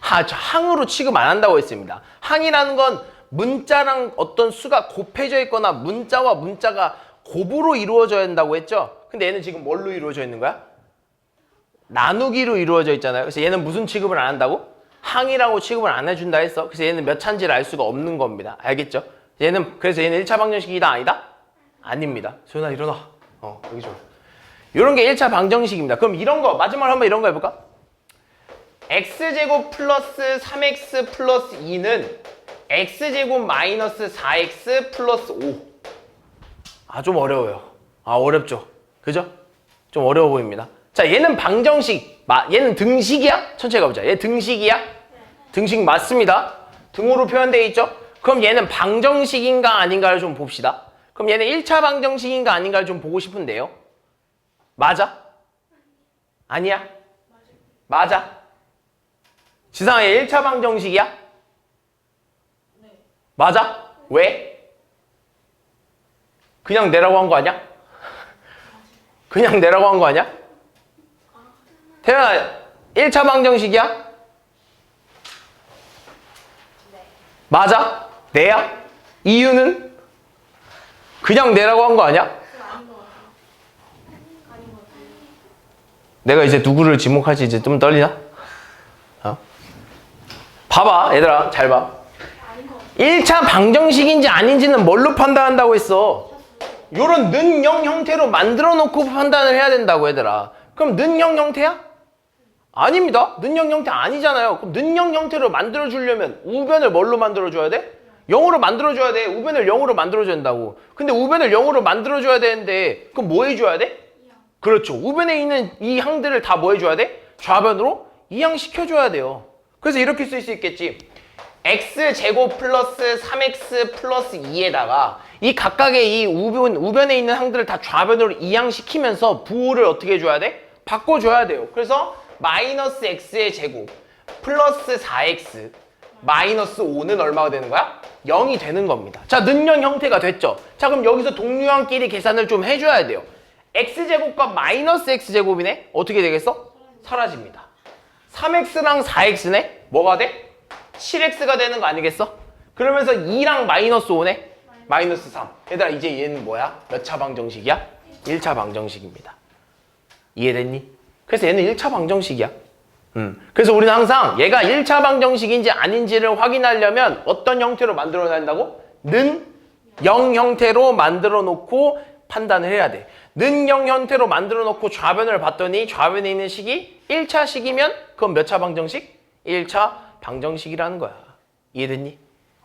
항으로 취급 안 한다고 했습니다. 항이라는 건 문자랑 어떤 수가 곱해져 있거나 문자와 문자가 곱으로 이루어져야 한다고 했죠? 근데 얘는 지금 뭘로 이루어져 있는 거야? 나누기로 이루어져 있잖아요. 그래서 얘는 무슨 취급을 안 한다고? 항이라고 취급을 안 해준다 했어. 그래서 얘는 몇 차인지를 알 수가 없는 겁니다. 알겠죠? 그래서 얘는 1차 방정식이다 아니다? 아닙니다. 소연아 일어나. 여기 좀. 이런 게 1차 방정식입니다. 그럼 이런 거 마지막으로 한번 이런 거 해볼까? x제곱 플러스 3x 플러스 2는 x제곱 마이너스 4x 플러스 5. 좀 어려워요. 어렵죠? 그죠? 좀 어려워 보입니다. 자, 얘는 방정식. 얘는 등식이야? 천천히 가보자. 얘 등식이야? 등식 맞습니다. 등호로 표현되어 있죠? 그럼 얘는 방정식인가 아닌가를 좀 봅시다. 그럼 얘는 1차 방정식인가 아닌가를 좀 보고 싶은데요. 맞아? 아니야? 맞아. 지상아, 얘 1차 방정식이야? 맞아? 왜? 그냥 내라고 한 거 아니야? 그냥 내라고 한 거 아니야? 태연아, 1차 방정식이야? 맞아? 내야? 이유는? 그냥 내라고 한 거 아니야? 내가 이제 누구를 지목할지 이제 좀 떨리나? 봐봐, 얘들아, 잘 봐. 1차 방정식인지 아닌지는 뭘로 판단한다고 했어? 요런 는영 형태로 만들어 놓고 판단을 해야 된다고, 얘들아. 그럼 는영 형태야? 아닙니다. 는영 형태 아니잖아요. 그럼 는영 형태로 만들어 주려면 우변을 뭘로 만들어 줘야 돼? 0으로 만들어 줘야 돼. 우변을 0으로 만들어 줘야 된다고. 근데 우변을 0으로 만들어 줘야 되는데 그럼 뭐 해줘야 돼? 그렇죠. 우변에 있는 이 항들을 다 뭐 해줘야 돼? 좌변으로 이항시켜줘야 돼요. 그래서 이렇게 쓸 수 있겠지. x제곱 플러스 3x 플러스 2에다가 이 각각의 이 우변에 있는 항들을 다 좌변으로 이항시키면서 부호를 어떻게 해줘야 돼? 바꿔줘야 돼요. 그래서 마이너스 x의 제곱 플러스 4x 마이너스 5는 얼마가 되는 거야? 0이 되는 겁니다. 자, 는영 형태가 됐죠? 자, 그럼 여기서 동류항끼리 계산을 좀 해줘야 돼요. x제곱과 마이너스 x제곱이네? 어떻게 되겠어? 사라집니다. 3x랑 4x네? 뭐가 돼? 7x가 되는 거 아니겠어? 그러면서 2랑 마이너스 5네? 마이너스 3. 얘들아, 이제 얘는 뭐야? 몇 차 방정식이야? 1차 방정식입니다. 이해됐니? 그래서 얘는 1차 방정식이야. 그래서 우리는 항상 얘가 1차 방정식인지 아닌지를 확인하려면 어떤 형태로 만들어야 한다고? 는 0 형태로 만들어 놓고 판단을 해야 돼. 는 0 형태로 만들어 놓고 좌변을 봤더니 좌변에 있는 식이 1차 식이면 그건 몇 차 방정식? 1차 방정식이라는 거야. 이해됐니?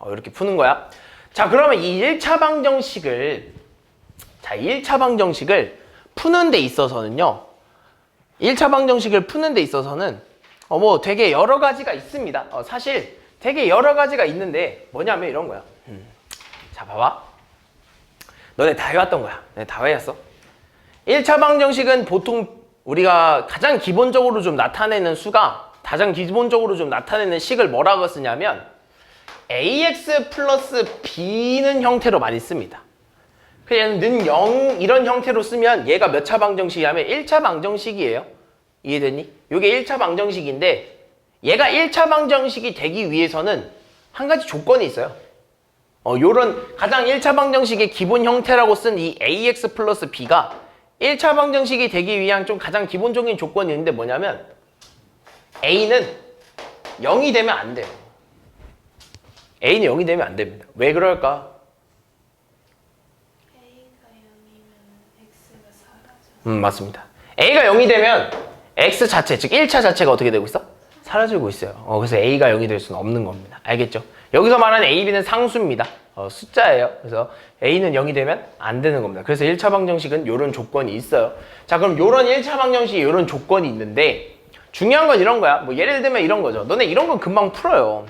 이렇게 푸는 거야. 자, 그러면 이 1차 방정식을 푸는 데 있어서는요. 1차 방정식을 푸는 데 있어서는 뭐 되게 여러 가지가 있습니다. 사실 되게 여러 가지가 있는데 뭐냐면 이런 거야. 자, 봐봐. 너네 다 해왔던 거야. 너네 다 외웠어. 1차 방정식은 보통 우리가 가장 기본적으로 좀 나타내는 수가 가장 기본적으로 좀 나타내는 식을 뭐라고 쓰냐면 ax 플러스 b는 형태로 많이 씁니다. 얘는 는 0 이런 형태로 쓰면 얘가 몇 차 방정식이냐면 1차 방정식이에요. 이해됐니? 이게 1차 방정식인데 얘가 1차 방정식이 되기 위해서는 한 가지 조건이 있어요. 요런 가장 1차 방정식의 기본 형태라고 쓴 이 ax 플러스 b가 1차 방정식이 되기 위한 좀 가장 기본적인 조건이 있는데 뭐냐면 a는 0이 되면 안 돼요. a는 0이 되면 안 됩니다. 왜 그럴까? a가 0이면 x가 사라져. 맞습니다. a가 0이 되면 x 자체, 즉 1차 자체가 어떻게 되고 있어? 사라지고 있어요. 그래서 a가 0이 될 수는 없는 겁니다. 알겠죠? 여기서 말하는 a, b는 상수입니다. 숫자예요. 그래서 a는 0이 되면 안 되는 겁니다. 그래서 1차 방정식은 이런 조건이 있어요. 자, 그럼 이런 1차 방정식에 이런 조건이 있는데 중요한 건 이런 거야. 뭐 예를 들면 이런 거죠. 너네 이런 건 금방 풀어요.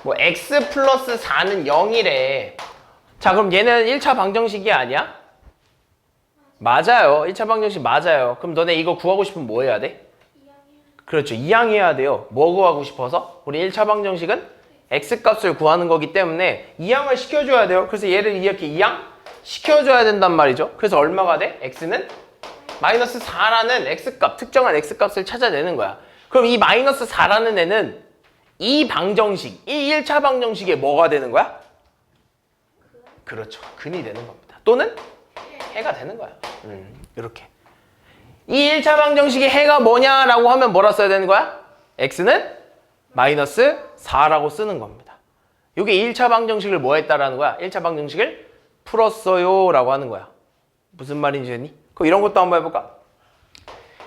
뭐 x 플러스 4는 0이래. 자, 그럼 얘는 1차 방정식이 아니야? 맞아요. 1차 방정식 맞아요. 그럼 너네 이거 구하고 싶으면 뭐 해야 돼? 그렇죠. 이항해야 돼요. 뭐 구하고 싶어서? 우리 1차 방정식은 x값을 구하는 거기 때문에 이항을 시켜줘야 돼요. 그래서 얘를 이렇게 이항 시켜줘야 된단 말이죠. 그래서 얼마가 돼? x는 마이너스 4라는 x값, 특정한 x값을 찾아내는 거야. 그럼 이 마이너스 4라는 애는 이 방정식, 이 1차 방정식에 뭐가 되는 거야? 그렇죠. 근이 되는 겁니다. 또는 해가 되는 거야. 이렇게. 이 1차 방정식의 해가 뭐냐라고 하면 뭐라 써야 되는 거야? x는 마이너스 4라고 쓰는 겁니다. 이게 1차 방정식을 뭐 했다라는 거야? 1차 방정식을 풀었어요 라고 하는 거야. 무슨 말인지 했니? 그럼 이런 것도 한번 해볼까?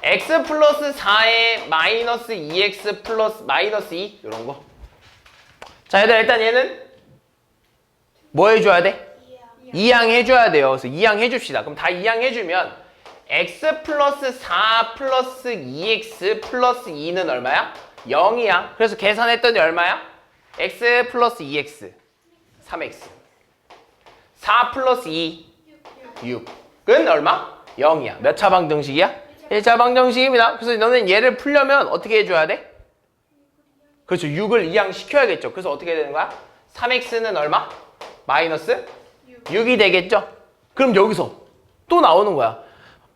x 플러스 4에 마이너스 2x 플러스 마이너스 2 이런 거. 자, 일단 얘는 뭐 해줘야 돼? 이항 해줘야 돼요. 그래서 이항 해줍시다. 그럼 다 이항 해주면 x 플러스 4 플러스 2x 플러스 2는 얼마야? 0이야. 그래서 계산했더니 얼마야? x 플러스 2x 3x 4 플러스 2 6은 얼마? 0이야. 몇 차 방정식이야? 1차 방정식입니다. 그래서 너는 얘를 풀려면 어떻게 해줘야 돼? 그렇죠. 6을 이항시켜야겠죠. 그래서 어떻게 되는 거야? 3x는 얼마? 마이너스 6이 되겠죠? 그럼 여기서 또 나오는 거야.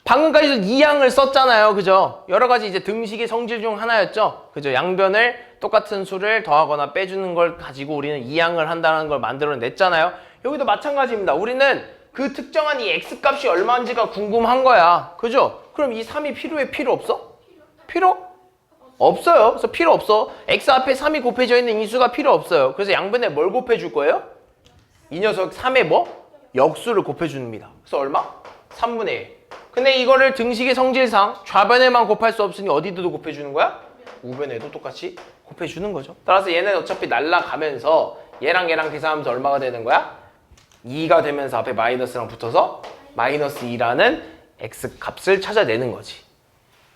방금까지도 이항을 썼잖아요. 그죠? 여러 가지 이제 등식의 성질 중 하나였죠. 그죠? 양변을 똑같은 수를 더하거나 빼주는 걸 가지고 우리는 이항을 한다는 걸 만들어냈잖아요. 여기도 마찬가지입니다. 우리는 그 특정한 이 x 값이 얼마인지가 궁금한 거야. 그죠? 그럼 이 3이 필요해? 필요 없어? 필요 없어요. 그래서 필요 없어. x 앞에 3이 곱해져 있는 이 수가 필요 없어요. 그래서 양변에 뭘 곱해줄 거예요? 이 녀석 3에 뭐? 역수를 곱해줍니다. 그래서 얼마? 3분의 1. 근데 이거를 등식의 성질상 좌변에만 곱할 수 없으니 어디도 곱해주는 거야? 우변에도 똑같이 곱해주는 거죠. 따라서 얘는 어차피 날아가면서 얘랑 계산하면서 얼마가 되는 거야? 2가 되면서 앞에 마이너스랑 붙어서 마이너스 2라는 x 값을 찾아내는 거지.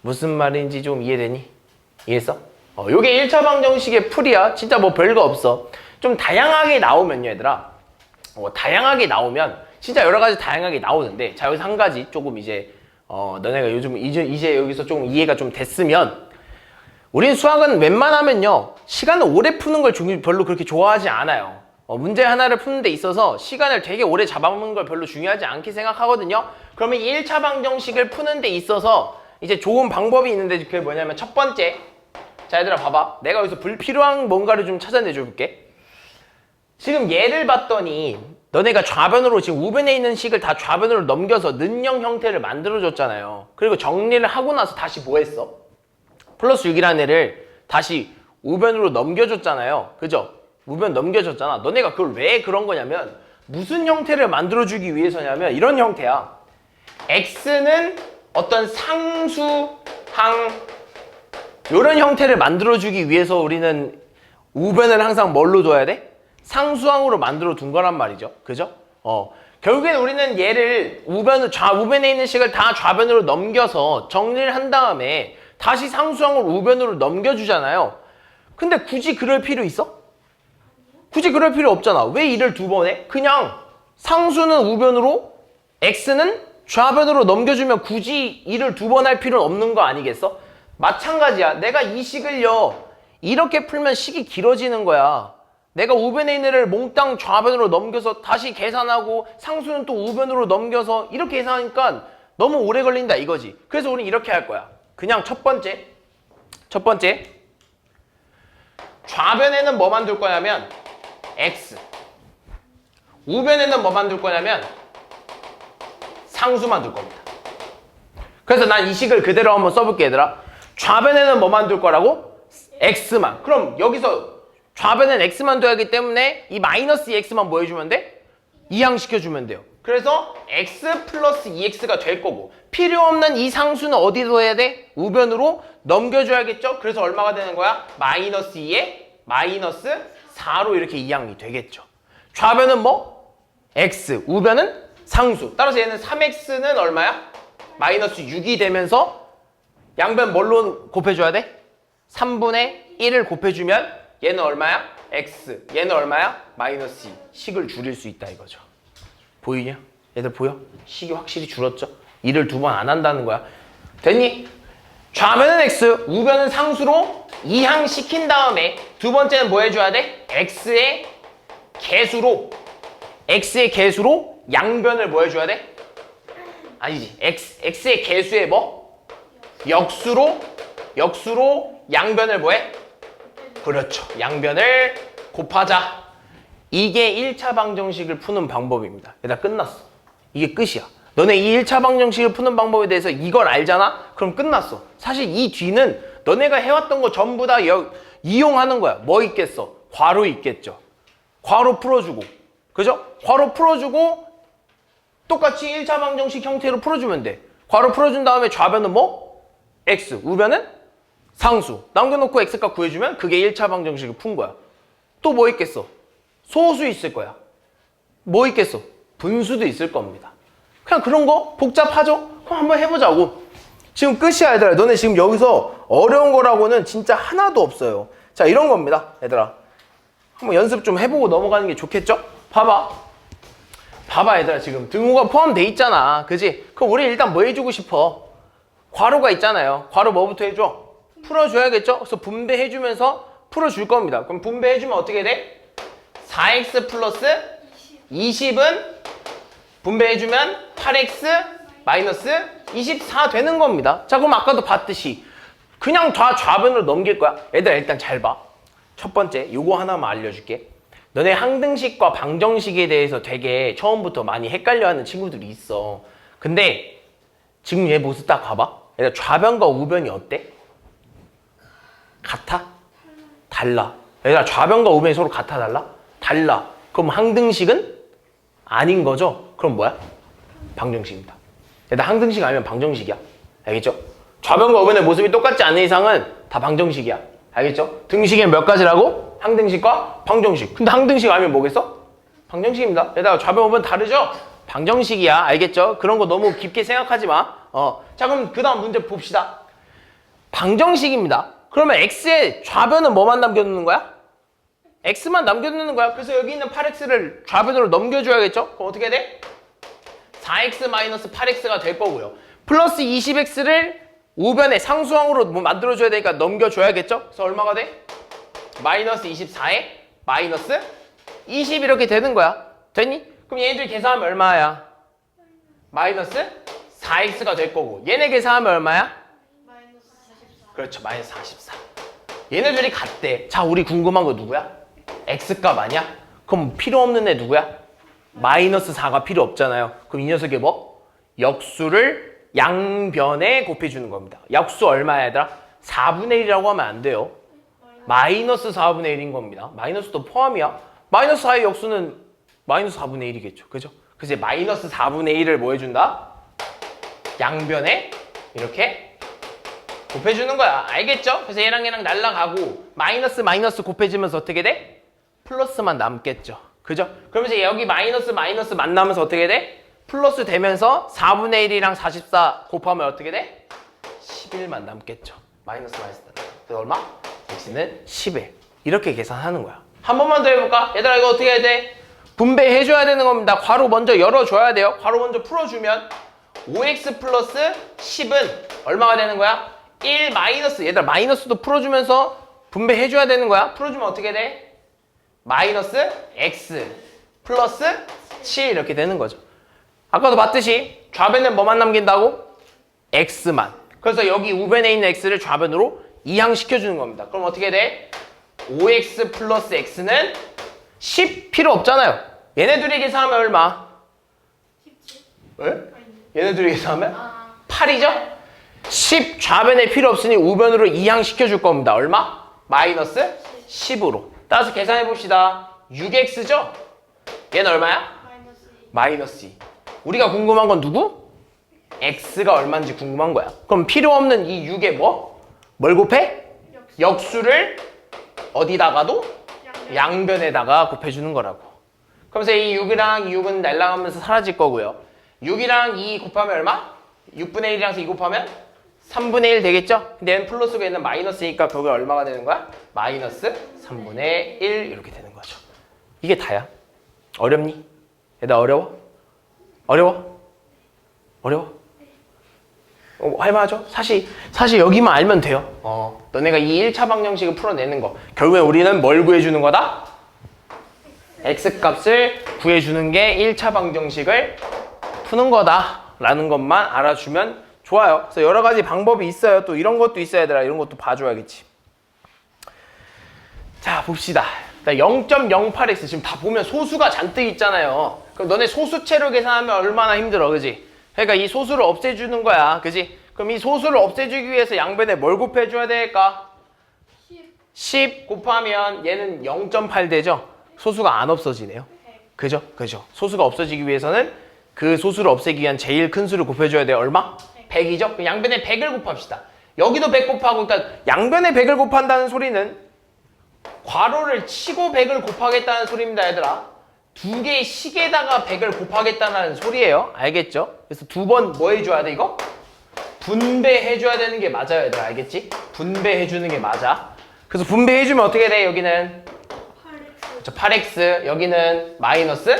무슨 말인지 좀 이해되니? 이해했어? 요게 1차 방정식의 풀이야. 진짜 뭐 별거 없어. 좀 다양하게 나오면요, 얘들아. 다양하게 나오면 진짜 여러 가지 다양하게 나오는데, 자 여기서 한 가지 조금 이제 너네가 요즘 이제 여기서 좀 이해가 좀 됐으면, 우린 수학은 웬만하면요 시간을 오래 푸는 걸 별로 그렇게 좋아하지 않아요. 문제 하나를 푸는 데 있어서 시간을 되게 오래 잡아먹는 걸 별로 중요하지 않게 생각하거든요. 그러면 1차 방정식을 푸는 데 있어서 이제 좋은 방법이 있는데, 그게 뭐냐면 첫 번째, 자 얘들아 봐봐. 내가 여기서 불필요한 뭔가를 좀 찾아내줘 볼게. 지금 얘를 봤더니 너네가 좌변으로 지금 우변에 있는 식을 다 좌변으로 넘겨서 는형 형태를 만들어줬잖아요. 그리고 정리를 하고 나서 다시 뭐 했어? 플러스 6이라는 애를 다시 우변으로 넘겨줬잖아요. 그죠? 우변 넘겨줬잖아. 너네가 그걸 왜 그런 거냐면, 무슨 형태를 만들어주기 위해서냐면 이런 형태야. x는 어떤 상수항 이런 형태를 만들어주기 위해서 우리는 우변을 항상 뭘로 둬야 돼? 상수항으로 만들어 둔 거란 말이죠. 그죠? 결국엔 우리는 얘를 우변에 있는 식을 다 좌변으로 넘겨서 정리를 한 다음에 다시 상수항으로 우변으로 넘겨주잖아요. 근데 굳이 그럴 필요 있어? 굳이 그럴 필요 없잖아. 왜 이를 두 번 해? 그냥 상수는 우변으로, x는 좌변으로 넘겨주면 굳이 이를 두 번 할 필요는 없는 거 아니겠어? 마찬가지야. 내가 이 식을요 이렇게 풀면 식이 길어지는 거야. 내가 우변에 있는 애를 몽땅 좌변으로 넘겨서 다시 계산하고 상수는 또 우변으로 넘겨서 이렇게 계산하니까 너무 오래 걸린다 이거지. 그래서 우리는 이렇게 할 거야. 그냥 첫 번째 좌변에는 뭐만 둘 거냐면 x, 우변에는 뭐만 둘 거냐면 상수만 둘 겁니다. 그래서 난 이 식을 그대로 한번 써볼게 얘들아. 좌변에는 뭐만 둘 거라고? x만. 그럼 여기서 좌변엔 x만 둬야 하기 때문에 이 마이너스 2x만 뭐 해주면 돼? 이항시켜주면 돼요. 그래서 x 플러스 2x가 될 거고, 필요 없는 이 상수는 어디 둬야 돼? 우변으로 넘겨줘야겠죠? 그래서 얼마가 되는 거야? 마이너스 2에 마이너스 4로 이렇게 이항이 되겠죠. 좌변은 뭐? x, 우변은 상수. 따라서 얘는 3x는 얼마야? 마이너스 6이 되면서 양변 뭘로 곱해줘야 돼? 3분의 1을 곱해주면 얘는 얼마야? x. 얘는 얼마야? 마이너스 2. 식을 줄일 수 있다 이거죠. 보이냐? 얘들 보여? 식이 확실히 줄었죠? 2를 두 번 안 한다는 거야. 됐니? 좌변은 x, 우변은 상수로 이항시킨 다음에 두 번째는 뭐 해줘야 돼? x의 개수로 양변을 뭐 해줘야 돼? 아니지. x의 개수에 뭐? 역수로 양변을 뭐해? 그렇죠. 양변을 곱하자. 이게 1차 방정식을 푸는 방법입니다. 얘들아 끝났어. 이게 끝이야. 너네 이 1차 방정식을 푸는 방법에 대해서 이걸 알잖아? 그럼 끝났어. 사실 이 뒤는 너네가 해왔던 거 전부 다 이용하는 거야. 뭐 있겠어? 괄호 있겠죠. 괄호 풀어주고. 그죠? 괄호 풀어주고 똑같이 1차 방정식 형태로 풀어주면 돼. 괄호 풀어준 다음에 좌변은 뭐? x. 우변은? 상수. 남겨놓고 x값 구해주면 그게 1차 방정식을 푼 거야. 또 뭐 있겠어? 소수 있을 거야. 뭐 있겠어? 분수도 있을 겁니다. 그냥 그런 거 복잡하죠? 그럼 한번 해보자고. 지금 끝이야 얘들아. 너네 지금 여기서 어려운 거라고는 진짜 하나도 없어요. 자 이런 겁니다 얘들아. 한번 연습 좀 해보고 넘어가는 게 좋겠죠? 봐봐 얘들아, 지금 등호가 포함돼 있잖아, 그지? 그럼 우리 일단 뭐 해주고 싶어? 괄호가 있잖아요. 괄호 뭐부터 해줘? 풀어줘야겠죠? 그래서 분배해주면서 풀어줄 겁니다. 그럼 분배해주면 어떻게 돼? 4x 플러스 20은 분배해주면 8x 마이너스 24 되는 겁니다. 자, 그럼 아까도 봤듯이 그냥 다 좌변으로 넘길 거야. 얘들아, 일단 잘 봐. 첫 번째, 요거 하나만 알려줄게. 너네 항등식과 방정식에 대해서 되게 처음부터 많이 헷갈려하는 친구들이 있어. 근데 지금 얘 모습 딱 봐봐. 얘들아, 좌변과 우변이 어때? 같아? 달라. 얘들아, 좌변과 우변이 서로 같아, 달라? 달라. 그럼 항등식은 아닌 거죠? 그럼 뭐야? 방정식입니다. 얘들아, 항등식 아니면 방정식이야. 알겠죠? 좌변과 우변의 모습이 똑같지 않은 이상은 다 방정식이야. 알겠죠? 등식에 몇 가지라고? 항등식과 방정식. 근데 항등식 아니면 뭐겠어? 방정식입니다. 얘들아, 좌변 우변 다르죠? 방정식이야. 알겠죠? 그런 거 너무 깊게 생각하지 마. 자, 그럼 그 다음 문제 봅시다. 방정식입니다. 그러면 x의 좌변은 뭐만 남겨두는 거야? x만 남겨두는 거야. 그래서 여기 있는 8x를 좌변으로 넘겨줘야겠죠? 그럼 어떻게 돼? 4x 마이너스 8x가 될 거고요. 플러스 20x를 우변의 상수항으로 뭐 만들어줘야 되니까 넘겨줘야겠죠? 그래서 얼마가 돼? 마이너스 24에 마이너스 20 이렇게 되는 거야. 됐니? 그럼 얘네들 계산하면 얼마야? 마이너스 4x가 될 거고, 얘네 계산하면 얼마야? 마이너스 44. 그렇죠, 마이너스 44. 얘네들이 같대. 자, 우리 궁금한 거 누구야? x값 아니야? 그럼 필요 없는 애 누구야? 마이너스 4가 필요 없잖아요. 그럼 이 녀석이 뭐? 역수를 양변에 곱해주는 겁니다. 역수 얼마야, 얘들아? 4분의 1이라고 하면 안 돼요. 마이너스 4분의 1인 겁니다. 마이너스도 포함이야. 마이너스 4의 역수는 마이너스 4분의 1이겠죠. 그죠? 그래서 마이너스 4분의 1을 뭐 해준다? 양변에 이렇게 곱해주는 거야. 알겠죠? 그래서 얘랑 날라가고 마이너스 마이너스 곱해지면서 어떻게 돼? 플러스만 남겠죠. 그죠? 그러면서 여기 마이너스 마이너스 만나면서 어떻게 돼? 플러스 되면서 4분의 1이랑 44 곱하면 어떻게 돼? 11만 남겠죠. 마이너스 마이너스. 그래서 얼마? x는 11. 이렇게 계산하는 거야. 한 번만 더 해볼까? 얘들아, 이거 어떻게 해야 돼? 분배해줘야 되는 겁니다. 괄호 먼저 열어줘야 돼요. 괄호 먼저 풀어주면 5x 플러스 10은 얼마가 되는 거야? 1 마이너스. 얘들아, 마이너스도 풀어주면서 분배해줘야 되는 거야. 풀어주면 어떻게 돼? 마이너스 x 플러스 7 이렇게 되는 거죠. 아까도 봤듯이 좌변은 뭐만 남긴다고? x만. 그래서 여기 우변에 있는 x를 좌변으로 이항시켜주는 겁니다. 그럼 어떻게 돼? 5x 플러스 x는 10 필요 없잖아요. 얘네들이 계산하면 얼마? 17. 왜? 얘네들이 계산하면? 아. 8이죠? 10 좌변에 필요 없으니 우변으로 이항시켜줄 겁니다. 얼마? 마이너스 10으로. 따라서 계산해 봅시다. 6x죠? 얘는 얼마야? 마이너스 2. 마이너스 2. 우리가 궁금한 건 누구? x가 얼마인지 궁금한 거야. 그럼 필요 없는 이 6에 뭐? 뭘 곱해? 역수를 어디다가도? 양변에다가 곱해주는 거라고. 그러면서 이 6이랑 이 6은 날라가면서 사라질 거고요. 6이랑 2 곱하면 얼마? 6분의 1이랑 2 곱하면 3분의 1 되겠죠? 근데 얘는 플러스가 있는 마이너스니까 그게 얼마가 되는 거야? 마이너스 3분의 1 이렇게 되는 거죠. 이게 다야. 어렵니? 얘들아, 어려워? 어려워? 어려워? 할만하죠? 사실 여기만 알면 돼요. 너네가 이 1차 방정식을 풀어내는 거. 결국엔 우리는 뭘 구해주는 거다? x값을 구해주는 게 1차 방정식을 푸는 거다라는 것만 알아주면 좋아요. 그래서 여러 가지 방법이 있어요. 또 이런 것도 있어야 되라. 이런 것도 봐줘야겠지. 자, 봅시다. 0.08x 지금 다 보면 소수가 잔뜩 있잖아요. 그럼 너네 소수체로 계산하면 얼마나 힘들어, 그지? 그러니까 이 소수를 없애주는 거야, 그지? 그럼 이 소수를 없애주기 위해서 양변에 뭘 곱해줘야 될까? 10 곱하면 얘는 0.8 되죠? 소수가 안 없어지네요. 그죠? 그죠? 소수가 없어지기 위해서는 그 소수를 없애기 위한 제일 큰 수를 곱해줘야 돼요. 얼마? 100이죠? 그럼 양변에 100을 곱합시다. 여기도 100 곱하고, 그러니까 양변에 100을 곱한다는 소리는 괄호를 치고 100을 곱하겠다는 소리입니다, 얘들아. 두 개의 식에다가 100을 곱하겠다는 소리예요. 알겠죠? 그래서 두 번 뭐 해줘야 돼, 이거? 분배해줘야 되는 게 맞아요, 얘들아. 알겠지? 분배해주는 게 맞아. 그래서 분배해주면 어떻게 돼, 여기는? 그렇죠. 8x 여기는 마이너스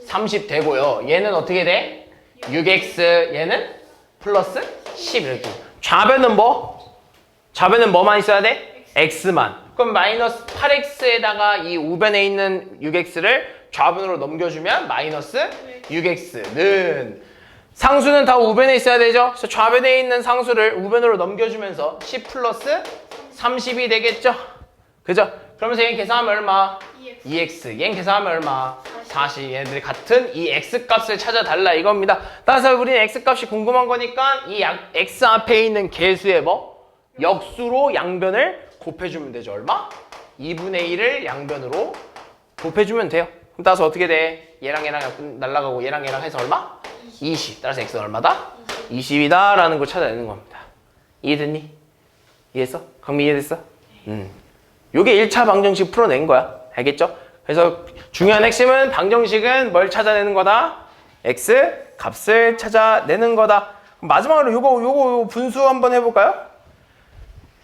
30 되고요. 얘는 어떻게 돼? 6x 얘는 플러스 10 이렇게. 좌변은 뭐? 좌변은 뭐만 있어야 돼? x만. 그럼 마이너스 8x에다가 이 우변에 있는 6x를 좌변으로 넘겨주면 마이너스 6x는 상수는 다 우변에 있어야 되죠? 그래서 좌변에 있는 상수를 우변으로 넘겨주면서 10 플러스 30이 되겠죠? 그죠? 그러면서 얘 계산하면 얼마? 2x. 얘 계산하면 얼마? 40. 얘네들이 같은 이 x 값을 찾아달라 이겁니다. 따라서 우리는 x 값이 궁금한 거니까 이 x 앞에 있는 계수의 뭐? 역수로 양변을 곱해주면 되죠. 얼마? 2분의 1을 양변으로 곱해주면 돼요. 그럼 따라서 어떻게 돼? 얘랑 얘랑 날라가고 얘랑 얘랑 해서 얼마? 20. 따라서 x는 얼마다? 20이다 라는 걸 찾아내는 겁니다. 이해됐니? 이해했어? 강미 이해됐어? 요게 1차 방정식 풀어낸 거야. 알겠죠? 그래서 중요한 핵심은 방정식은 뭘 찾아내는 거다? x 값을 찾아내는 거다. 그럼 마지막으로 요거 분수 한번 해볼까요?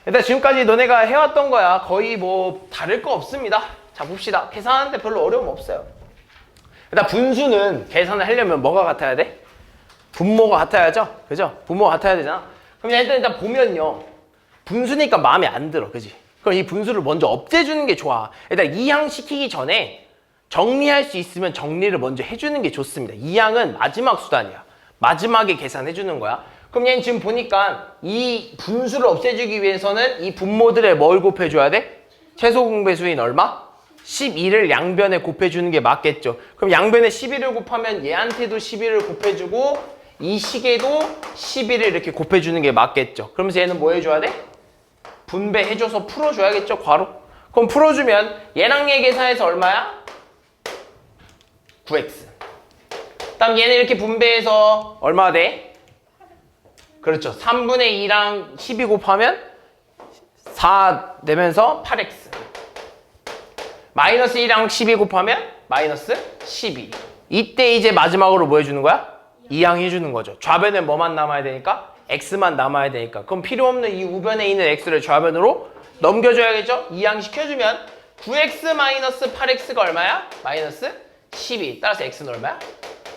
일단 지금까지 너네가 해왔던 거야. 거의 뭐 다를 거 없습니다. 자 봅시다. 계산하는데 별로 어려움 없어요. 일단 분수는 계산을 하려면 뭐가 같아야 돼? 분모가 같아야죠? 그죠? 분모가 같아야 되잖아. 그럼 일단 보면요. 분수니까 마음에 안 들어. 그지? 그럼 이 분수를 먼저 없애주는 게 좋아. 일단 이항시키기 전에 정리할 수 있으면 정리를 먼저 해주는 게 좋습니다. 이항은 마지막 수단이야. 마지막에 계산해주는 거야. 그럼 얘는 지금 보니까 이 분수를 없애주기 위해서는 이 분모들에 뭘 곱해줘야 돼? 최소 공배수인 얼마? 12를 양변에 곱해주는 게 맞겠죠. 그럼 양변에 12를 곱하면 얘한테도 12를 곱해주고 이 식에도 12를 이렇게 곱해주는 게 맞겠죠. 그러면서 얘는 뭐 해줘야 돼? 분배해줘서 풀어줘야겠죠, 괄호. 그럼 풀어주면 얘랑 얘 계산해서 얼마야? 9x. 다음 얘는 이렇게 분배해서 얼마 돼? 그렇죠. 3분의 2랑 12 곱하면 4 되면서 8x. 마이너스 1이랑 12 곱하면 마이너스 12. 이때 이제 마지막으로 뭐 해주는 거야? 이항 해주는 거죠. 좌변에 뭐만 남아야 되니까? x만 남아야 되니까. 그럼 필요 없는 이 우변에 있는 x를 좌변으로 넘겨줘야겠죠? 이항 시켜주면 9x 마이너스 8x가 얼마야? 마이너스 12. 따라서 x는 얼마야?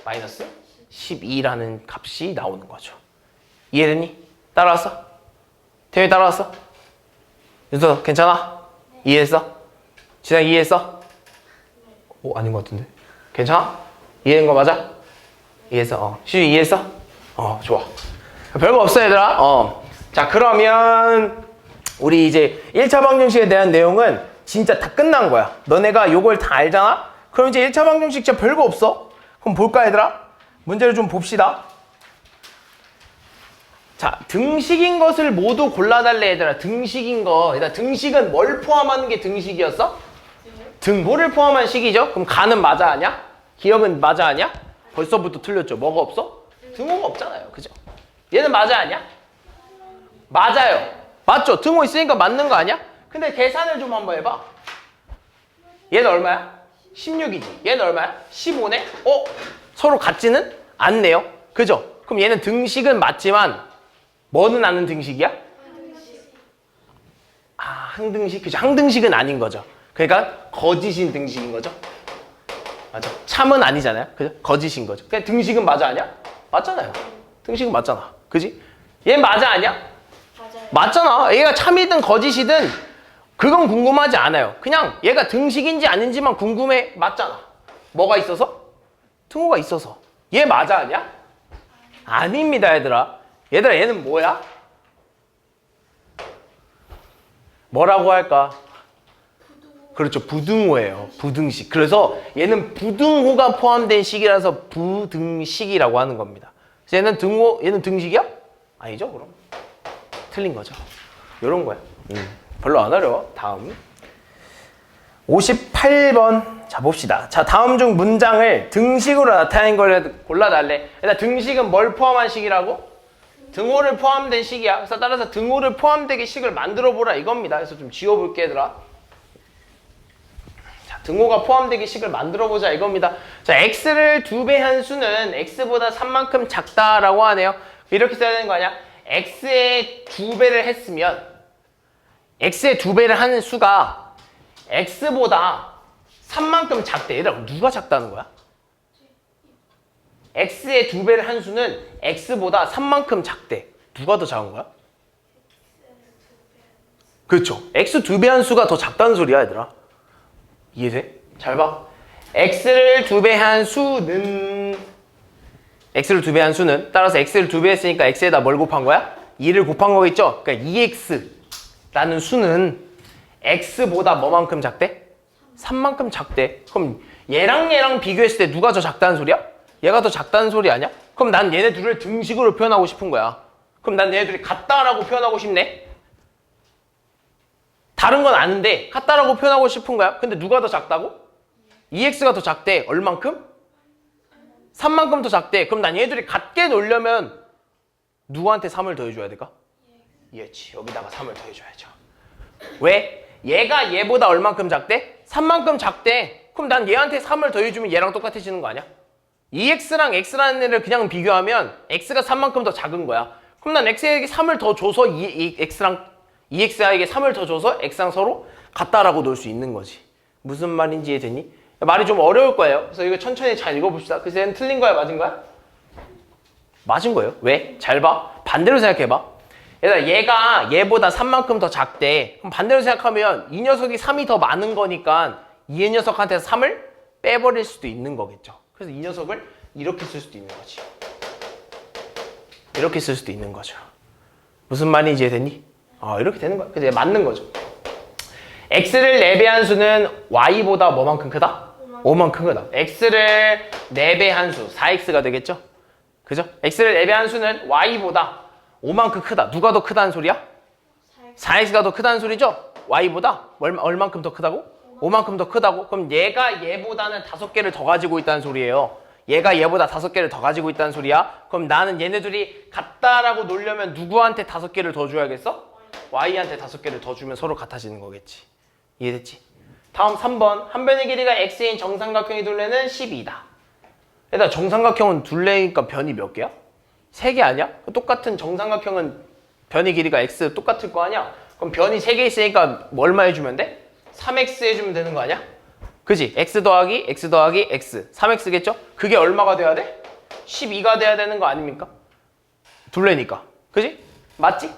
마이너스 12라는 값이 나오는 거죠. 이해됐니? 따라왔어? 태현이 따라왔어? 윤서 괜찮아? 이해했어? 지상 이해했어? 아닌 것 같은데. 괜찮아? 이해된 거 맞아? 이해했어? 시준이 이해했어? 좋아. 별거 없어 얘들아. 자 그러면 우리 이제 1차 방정식에 대한 내용은 진짜 다 끝난 거야. 너네가 요걸 다 알잖아? 그럼 이제 1차 방정식 진짜 별거 없어. 그럼 볼까 얘들아? 문제를 좀 봅시다. 자 등식인 것을 모두 골라달래 얘들아. 등식인 거. 일단 등식은 뭘 포함하는 게 등식이었어? 등호를 포함한 식이죠. 그럼 가는 맞아 아냐? 기억은 맞아 아냐? 벌써부터 틀렸죠. 뭐가 없어? 등호가 없잖아요. 그죠? 얘는 맞아 아냐? 맞아요. 맞죠? 등호 있으니까 맞는 거 아니야? 근데 계산을 좀 한번 해봐. 얘는 얼마야? 16이지. 얘는 얼마야? 15네? 서로 같지는 않네요. 그죠? 그럼 얘는 등식은 맞지만 뭐는 아는 등식이야? 항등식. 그죠? 항등식은 아닌 거죠. 그러니까 거짓인 등식인 거죠. 맞아. 참은 아니잖아요. 그죠? 거짓인 거죠. 그냥 등식은 맞아 아니야? 맞잖아요. 등식은 맞잖아. 그지? 얘 맞아 아니야? 맞아요. 맞잖아. 얘가 참이든 거짓이든 그건 궁금하지 않아요. 그냥 얘가 등식인지 아닌지만 궁금해. 맞잖아. 뭐가 있어서? 등호가 있어서. 얘 맞아 아니야? 아닙니다 얘들아. 얘들아 얘는 뭐야? 뭐라고 할까? 그렇죠. 부등호예요. 부등식. 그래서 얘는 부등호가 포함된 식이라서 부등식이라고 하는 겁니다. 그래서 얘는 등호, 얘는 등식이야? 아니죠, 그럼. 틀린 거죠. 요런 거야. 별로 안 어려워. 다음. 58번. 자, 봅시다. 자, 다음 중 문장을 등식으로 나타낸 걸 골라달래. 일단 등식은 뭘 포함한 식이라고? 등호를 포함된 식이야. 그래서 따라서 등호를 포함되게 식을 만들어 보라 이겁니다. 그래서 좀 지워볼게, 얘들아. 등호가 포함되기 식을 만들어보자 이겁니다. 자, x를 2배 한 수는 x보다 3만큼 작다라고 하네요. 이렇게 써야 되는 거 아니야? x의 2배를 했으면 x의 2배를 하는 수가 x보다 3만큼 작대. 얘들아 누가 작다는 거야? x의 2배를 한 수는 x보다 3만큼 작대. 누가 더 작은 거야? 그렇죠. x 2배 한 수가 더 작다는 소리야 얘들아. 이해돼? 잘 봐. x를 2배 한 수는 x를 2배 한 수는 따라서 x를 2배 했으니까 x에다 뭘 곱한 거야? 2를 곱한 거겠죠? 그러니까 2x라는 수는 x보다 뭐만큼 작대? 3만큼 작대. 그럼 얘랑 비교했을 때 누가 더 작다는 소리야? 얘가 더 작다는 소리 아니야? 그럼 난 얘네 둘을 등식으로 표현하고 싶은 거야. 그럼 난 얘네 둘이 같다라고 표현하고 싶네? 다른 건 아는데 같다라고 표현하고 싶은 거야. 근데 누가 더 작다고? 2x가 더 작대. 얼만큼? 3만큼 더 작대. 그럼 난 얘들이 같게 놀려면 누구한테 3을 더해줘야 될까? 얘지. 여기다가 3을 더해줘야죠. 왜? 얘가 얘보다 얼만큼 작대? 3만큼 작대. 그럼 난 얘한테 3을 더해주면 얘랑 똑같아지는 거 아니야? 2x랑 x라는 애를 그냥 비교하면 x가 3만큼 더 작은 거야. 그럼 난 x에게 3을 더 줘서 2x에게 3을 더 줘서 x랑 서로 같다라고 놓을 수 있는 거지. 무슨 말인지 이해되니? 말이 좀 어려울 거예요. 그래서 이거 천천히 잘 읽어봅시다. 그래서 얘는 틀린 거야, 맞은 거야? 맞은 거예요. 왜? 잘 봐. 반대로 생각해봐. 얘가 얘보다 3만큼 더 작대. 그럼 반대로 생각하면 이 녀석이 3이 더 많은 거니까 이 녀석한테 3을 빼버릴 수도 있는 거겠죠. 그래서 이 녀석을 이렇게 쓸 수도 있는 거지. 이렇게 쓸 수도 있는 거죠. 무슨 말인지 이해되니? 이렇게 되는 거야. 그래서 맞는 거죠. x를 4배 한 수는 y보다 뭐만큼 크다? 5만큼 크다. x를 4배 한 수, 4x가 되겠죠? 그죠? x를 4배 한 수는 y보다 5만큼 크다. 누가 더 크다는 소리야? 4x가 더 크다는 소리죠? y보다 얼만큼 더 크다고? 5만큼 더 크다고? 그럼 얘가 얘보다는 5개를 더 가지고 있다는 소리예요. 얘가 얘보다 5개를 더 가지고 있다는 소리야. 그럼 나는 얘네들이 같다라고 놀려면 누구한테 5개를 더 줘야겠어? y한테 5개를 더 주면 서로 같아지는 거겠지. 이해됐지? 다음 3번. 한 변의 길이가 x인 정삼각형의 둘레는 12다. 얘들아 정삼각형은 둘레니까 변이 몇 개야? 3개 아니야? 똑같은 정삼각형은 변의 길이가 x 똑같을 거 아니야? 그럼 변이 3개 있으니까 얼마 해주면 돼? 3x 해주면 되는 거 아니야? 그지? x 더하기 x 더하기 x 3x겠죠? 그게 얼마가 돼야 돼? 12가 돼야 되는 거 아닙니까? 둘레니까. 그지? 맞지?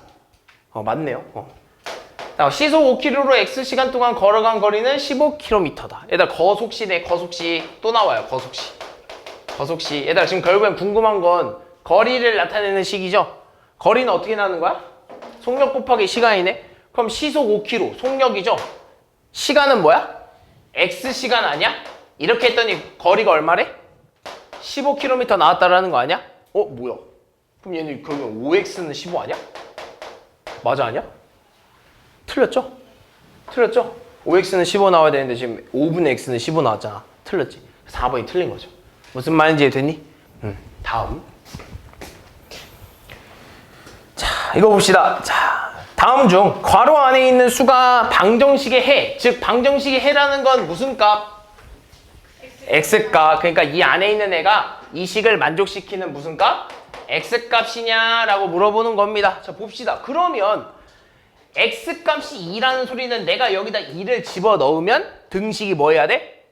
맞네요. 시속 5km로 x시간 동안 걸어간 거리는 15km다. 얘들아 거속시네. 거속시 또 나와요. 거속시. 거속시. 얘들아 지금 결국엔 궁금한 건 거리를 나타내는 식이죠? 거리는 어떻게 나는 거야? 속력 곱하기 시간이네. 그럼 시속 5km 속력이죠? 시간은 뭐야? x시간 아니야? 이렇게 했더니 거리가 얼마래? 15km 나왔다라는 거 아니야? 뭐야? 그럼 얘는 그러면 5x는 15 아니야? 맞아 아니야? 틀렸죠? 틀렸죠? 5x는 15 나와야 되는데 지금 5분의 x는 15 나왔잖아. 틀렸지? 4번이 틀린 거죠. 무슨 말인지 됐니? 다음. 자, 이거 봅시다. 자, 다음 중 괄호 안에 있는 수가 방정식의 해, 즉 방정식의 해라는 건 무슨 값? x값. 그러니까 이 안에 있는 애가 이 식을 만족시키는 무슨 값? x값이냐라고 물어보는 겁니다. 자, 봅시다. 그러면 x값이 2라는 소리는 내가 여기다 2를 집어넣으면 등식이 뭐 해야 돼?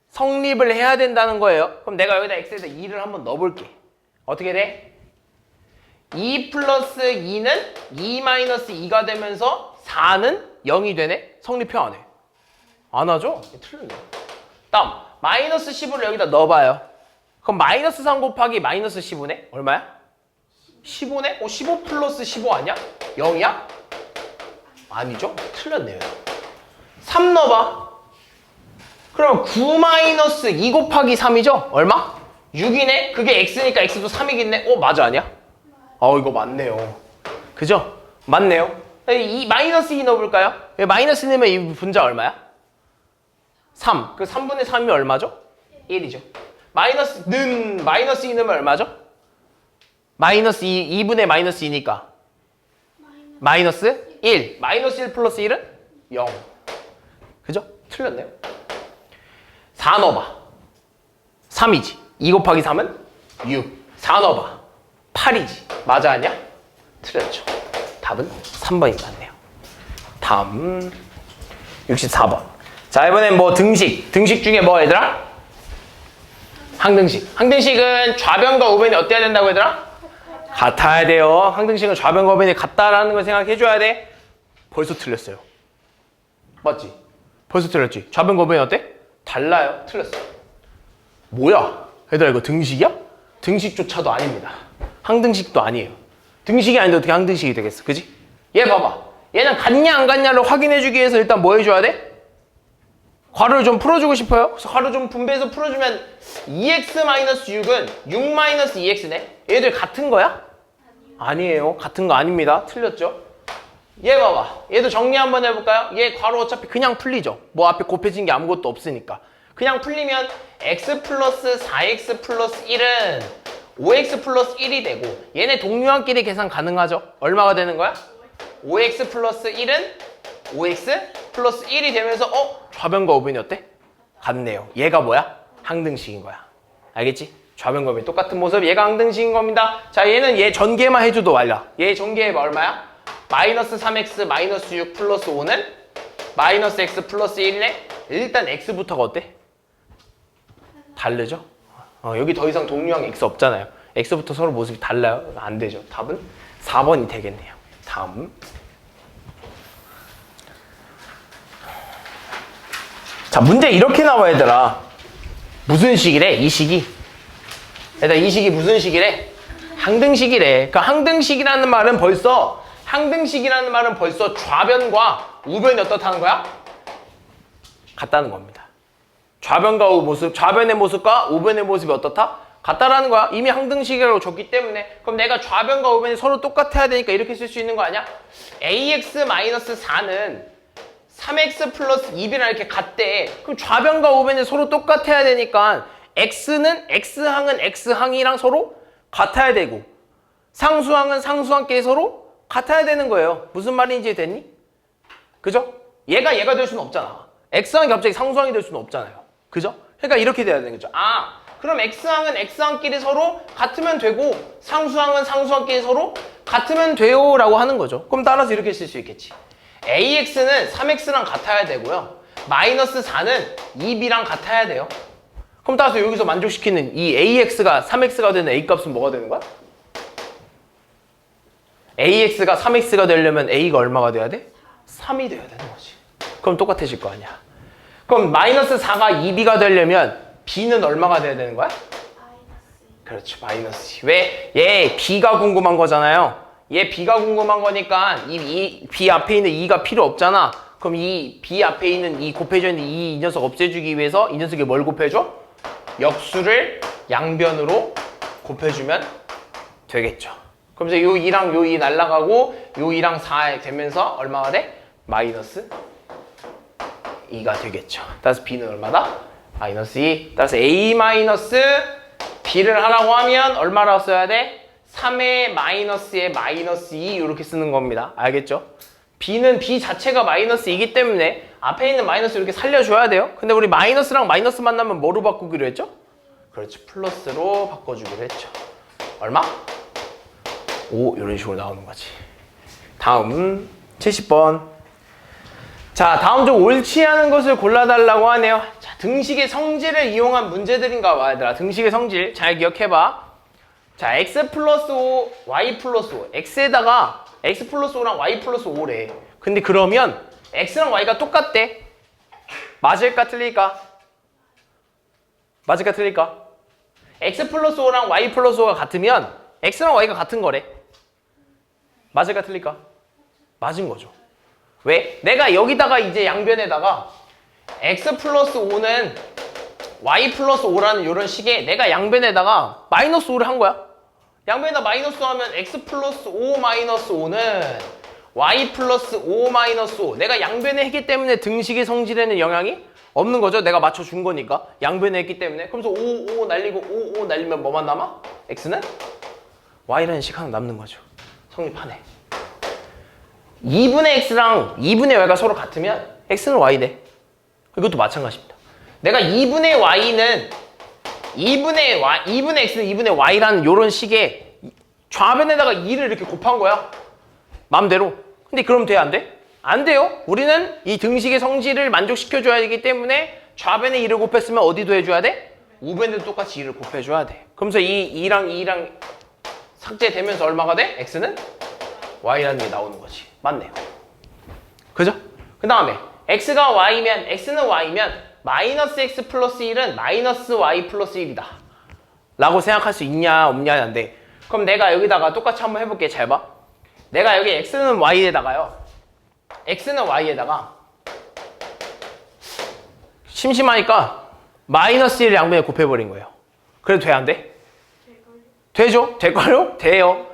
성립을 해야 된다는 거예요. 그럼 내가 여기다 x에다 2를 한번 넣어볼게. 어떻게 돼? 2 플러스 2는 2 마이너스 2가 되면서 4는 0이 되네? 성립해 안 해? 안 하죠? 틀렸네. 다음 마이너스 15를 여기다 넣어봐요. 그럼 마이너스 3 곱하기 마이너스 15네? 얼마야? 15네? 15 플러스 15 아니야? 0이야? 아니죠? 틀렸네요. 3 넣어봐. 그럼 9 마이너스 2 곱하기 3이죠? 얼마? 6이네? 그게 x니까 x도 3이겠네? 맞아 아니야? 이거 맞네요. 그죠? 맞네요. 이 마이너스 2 넣어볼까요? 마이너스 넣으면 이 분자 얼마야? 3. 그 3분의 3이 얼마죠? 1이죠. 마이너스 2 넣으면 얼마죠? 마이너스 2분의 마이너스 2니까 마이너스 1. 마이너스 1 플러스 1은 0. 그죠? 틀렸네요. 4 넣어봐. 3이지. 2 곱하기 3은 6. 4 넣어봐. 8이지. 맞아 아니야? 틀렸죠. 답은 3번이 맞네요. 다음 64번. 자, 이번엔 뭐 등식 중에 뭐 얘들아? 항등식. 항등식은 좌변과 우변이 어때야 된다고 얘들아? 같아야 돼요. 항등식은 좌변과 우변이 같다라는 걸 생각해 줘야 돼. 벌써 틀렸어요. 맞지? 벌써 틀렸지? 좌변과 우변이 어때? 달라요. 틀렸어. 뭐야? 얘들아 이거 등식이야? 등식조차도 아닙니다. 항등식도 아니에요. 등식이 아닌데 어떻게 항등식이 되겠어? 그지? 얘 봐봐. 얘는 같냐 안 같냐를 확인해 주기 위해서 일단 뭐 해줘야 돼? 괄호를 좀 풀어주고 싶어요. 그래서 괄호 좀 분배해서 풀어주면 2x-6은 6-2x네. 얘들 같은 거야? 아니에요. 같은 거 아닙니다. 틀렸죠? 얘 봐봐. 얘도 정리 한번 해볼까요? 얘 괄호 어차피 그냥 풀리죠. 뭐 앞에 곱해진 게 아무것도 없으니까. 그냥 풀리면 x 플러스 4x 플러스 1은 5x 플러스 1이 되고 얘네 동류한끼리 계산 가능하죠? 얼마가 되는 거야? 5x 플러스 1은 5x 플러스 1이 되면서 좌변과 우변이 어때? 같네요. 얘가 뭐야? 항등식인 거야. 알겠지? 좌변과 우변이 똑같은 모습. 얘가 항등식인 겁니다. 자, 얘는 얘 전개만 해줘도 완료. 얘 전개해봐. 얼마야? 마이너스 3x 마이너스 6 플러스 5는 마이너스 x 플러스 1이네. 일단 x부터가 어때? 다르죠? 여기 더 이상 동류항 x 없잖아요. x부터 서로 모습이 달라요? 안 되죠. 답은 4번이 되겠네요. 다음. 자, 문제 이렇게 나와 얘들아. 무슨 식이래? 이 식이. 얘들아 이 식이 무슨 식이래? 항등식이래. 그러니까 항등식이라는 말은 벌써 좌변과 우변이 어떻다는 거야? 같다는 겁니다. 좌변과 모습, 좌변의 모습과 우변의 모습이 어떻다? 같다라는 거야. 이미 항등식이라고 줬기 때문에. 그럼 내가 좌변과 우변이 서로 똑같아야 되니까 이렇게 쓸 수 있는 거 아니야? ax-4는 3x 플러스 2b랑 이렇게 같대. 그럼 좌변과 우변이 서로 똑같아야 되니까 x는 x항은 x항이랑 서로 같아야 되고 상수항은 상수항끼리 서로 같아야 되는 거예요. 무슨 말인지 됐니? 그죠? 얘가 될 수는 없잖아. x항이 갑자기 상수항이 될 수는 없잖아요. 그죠? 그러니까 이렇게 돼야 되는 거죠. 그럼 x항은 x항끼리 서로 같으면 되고 상수항은 상수항끼리 서로 같으면 돼요 라고 하는 거죠. 그럼 따라서 이렇게 쓸 수 있겠지. ax는 3x랑 같아야 되고요. 마이너스 4는 2b랑 같아야 돼요. 그럼 따라서 여기서 만족시키는 이 ax가 3x가 되는 a값은 뭐가 되는 거야? ax가 3x가 되려면 a가 얼마가 돼야 돼? 3이 돼야 되는 거지. 그럼 똑같아질 거 아니야. 그럼 마이너스 4가 2b가 되려면 b는 얼마가 돼야 되는 거야? 그렇죠. 마이너스. 왜? 얘 b가 궁금한 거잖아요. 얘 b가 궁금한 거니까 이 b 앞에 있는 2가 필요 없잖아. 그럼 이 b 앞에 있는 이 곱해져 있는 이 녀석 없애주기 위해서 이 녀석에 뭘 곱해줘? 역수를 양변으로 곱해주면 되겠죠. 그러면서 요 2랑 요 2 날라가고 요 2랑 4 되면서 얼마가 돼? 마이너스 2가 되겠죠. 따라서 b는 얼마다? 마이너스 2. 따라서 a 마이너스 b를 하라고 하면 얼마라고 써야 돼? 3의 마이너스에 마이너스 2 이렇게 쓰는 겁니다. 알겠죠? b는 b 자체가 마이너스 2이기 때문에 앞에 있는 마이너스 이렇게 살려줘야 돼요. 근데 우리 마이너스랑 마이너스 만나면 뭐로 바꾸기로 했죠? 그렇지. 플러스로 바꿔주기로 했죠. 얼마? 5 이런 식으로 나오는 거지. 다음 70번. 자, 다음 중 옳지 않은 것을 골라달라고 하네요. 자, 등식의 성질을 이용한 문제들인가 봐, 얘들아. 등식의 성질 잘 기억해봐. 자, x 플러스 5, y 플러스 5. x에다가 x 플러스 5랑 y 플러스 5래. 근데 그러면 x랑 y가 똑같대. 맞을까 틀릴까? 맞을까 틀릴까? x 플러스 5랑 y 플러스 5가 같으면 x랑 y가 같은 거래. 맞을까 틀릴까? 맞은 거죠. 왜? 내가 여기다가 이제 양변에다가 x 플러스 5는 y 플러스 5라는 이런 식의 내가 양변에다가 마이너스 5를 한 거야. 양변에다 마이너스 5 하면 x 플러스 5 마이너스 5는 y 플러스 5 마이너스 5. 내가 양변에 했기 때문에 등식의 성질에는 영향이 없는 거죠. 내가 맞춰준 거니까. 양변에 했기 때문에. 그러면서 5, 5 날리고 5, 5 날리면 뭐만 남아? x는 y라는 식 하나 남는 거죠. 성립하네. 2분의 x랑 2분의 y가 서로 같으면 x는 y네. 이것도 마찬가지입니다. 내가 2분의 y는 2분의 x는 2분의 y라는 이런 식의 좌변에다가 2를 이렇게 곱한 거야. 맘대로. 근데 그럼 돼, 안 돼? 안 돼요. 우리는 이 등식의 성질을 만족시켜줘야 되기 때문에 좌변에 2를 곱했으면 어디도 해줘야 돼? 우변에도 똑같이 2를 곱해줘야 돼. 그러면서 이 2랑 2랑 삭제되면서 얼마가 돼? x는 y라는 게 나오는 거지. 맞네요. 그죠? 그 다음에 x가 y면 x는 y면 마이너스 x 플러스 1은 마이너스 y 플러스 1이다 라고 생각할 수 있냐 없냐인데, 그럼 내가 여기다가 똑같이 한번 해볼게. 잘 봐. 내가 여기 x는 y에다가요, x는 y에다가 심심하니까 마이너스 1을 양변에 곱해버린 거예요. 그래도 돼 안 돼? 되죠? 될걸요? 돼요.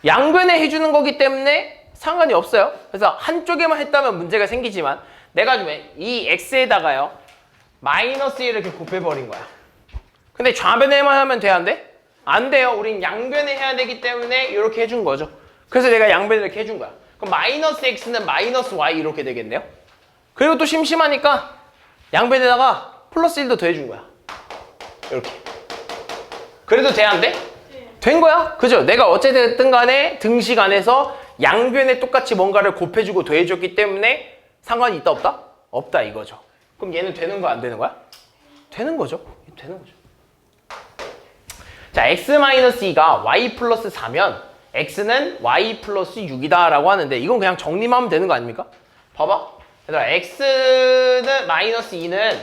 양변에 해주는 거기 때문에 상관이 없어요. 그래서 한쪽에만 했다면 문제가 생기지만 내가 이 x에다가요 마이너스 1을 이렇게 곱해버린 거야. 근데 좌변에만 하면 돼 안 돼? 안 돼요. 우린 양변에 해야 되기 때문에 이렇게 해준 거죠. 그래서 내가 양변에 이렇게 해준 거야. 그럼 마이너스 x는 마이너스 y 이렇게 되겠네요. 그리고 또 심심하니까 양변에다가 플러스 1도 더해준 거야. 이렇게. 그래도 돼 안 돼? 된 거야. 그죠? 내가 어쨌든 간에 등식 안에서 양변에 똑같이 뭔가를 곱해주고 더해줬기 때문에 상관이 있다 없다? 없다 이거죠. 그럼 얘는 되는 거야 안 되는 거야? 되는 거죠. 되는 거죠. 자, x-2가 y 플러스 4면 x는 y 플러스 6이다 라고 하는데, 이건 그냥 정리만 하면 되는 거 아닙니까? 봐봐. 얘들아, x는 마이너스 2는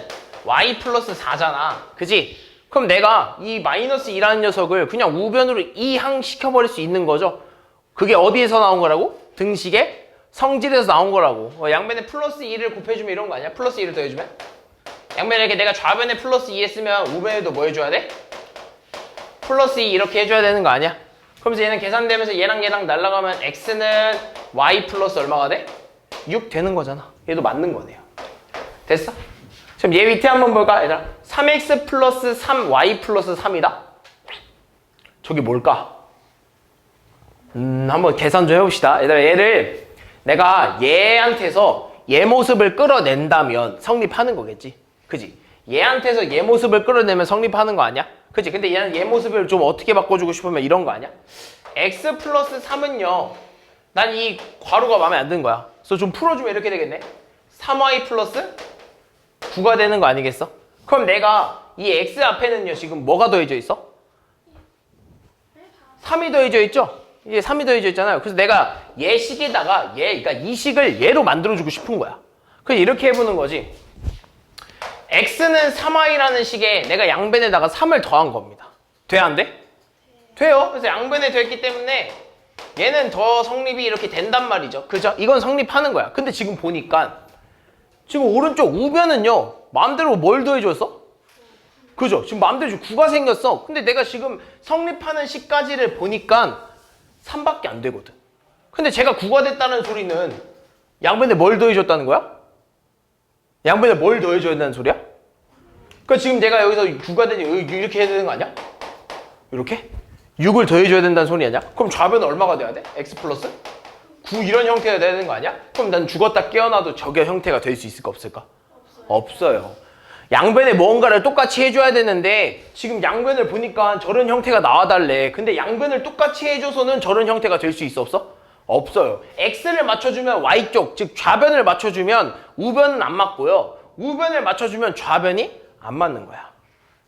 y 플러스 4잖아. 그지? 그럼 내가 이 마이너스 2라는 녀석을 그냥 우변으로 이항시켜버릴 수 있는 거죠. 그게 어디에서 나온 거라고? 등식의 성질에서 나온 거라고. 양변에 플러스 2를 곱해주면 이런 거 아니야? 플러스 2를 더해주면? 양변에 이렇게 내가 좌변에 플러스 2 했으면 우변에도 뭐 해줘야 돼? 플러스 2 이렇게 해줘야 되는 거 아니야? 그러면서 얘는 계산되면서 얘랑 얘랑 날아가면 x는 y 플러스 얼마가 돼? 6 되는 거잖아. 얘도 맞는 거네요. 됐어? 그럼 얘 밑에 한번 볼까? 얘들아, 3x 플러스 3y 플러스 3이다? 저기 뭘까? 한번 계산 좀 해봅시다. 얘들아, 얘를 내가 얘한테서 얘 모습을 끌어낸다면 성립하는 거겠지? 그지? 얘한테서 얘 모습을 끌어내면 성립하는 거 아니야? 그치? 근데 얘는 얘 모습을 좀 어떻게 바꿔주고 싶으면 이런 거 아니야? x 플러스 3은요, 난 이 괄호가 마음에 안 드는 거야. 그래서 좀 풀어주면 이렇게 되겠네. 3y 플러스 9가 되는 거 아니겠어? 그럼 내가 이 x 앞에는요 지금 뭐가 더해져 있어? 3이 더해져 있죠? 이게 3이 더해져 있잖아요. 그래서 내가 얘 식에다가 그러니까 이 식을 얘로 만들어주고 싶은 거야. 그래서 이렇게 해보는 거지. x는 3y라는 식에 내가 양변에다가 3을 더한 겁니다. 돼 안 돼? 돼요. 그래서 양변에 됐기 때문에 얘는 더 성립이 이렇게 된단 말이죠. 그죠? 이건 성립하는 거야. 근데 지금 보니까 지금 오른쪽 우변은요 마음대로 뭘 더해줬어? 그죠? 지금 마음대로 9가 생겼어. 근데 내가 지금 성립하는 식까지를 보니까 3밖에 안 되거든. 근데 제가 9가 됐다는 소리는 양변에 뭘 더해줬다는 거야? 양변에 뭘 더해줘야 된다는 소리야? 그러니까 지금 내가 여기서 9가 되니 이렇게 해야 되는 거 아니야? 이렇게? 6을 더해줘야 된다는 소리 아니야? 그럼 좌변은 얼마가 돼야 돼? x 플러스? 9 이런 형태가 돼야 되는 거 아니야? 그럼 난 죽었다 깨어나도 저게 형태가 될 수 있을까 없을까? 없어요. 양변에 뭔가를 똑같이 해줘야 되는데 지금 양변을 보니까 저런 형태가 나와달래. 근데 양변을 똑같이 해줘서는 저런 형태가 될 수 있어 없어? 없어요. x를 맞춰주면 y쪽, 즉 좌변을 맞춰주면 우변은 안 맞고요. 우변을 맞춰주면 좌변이 안 맞는 거야.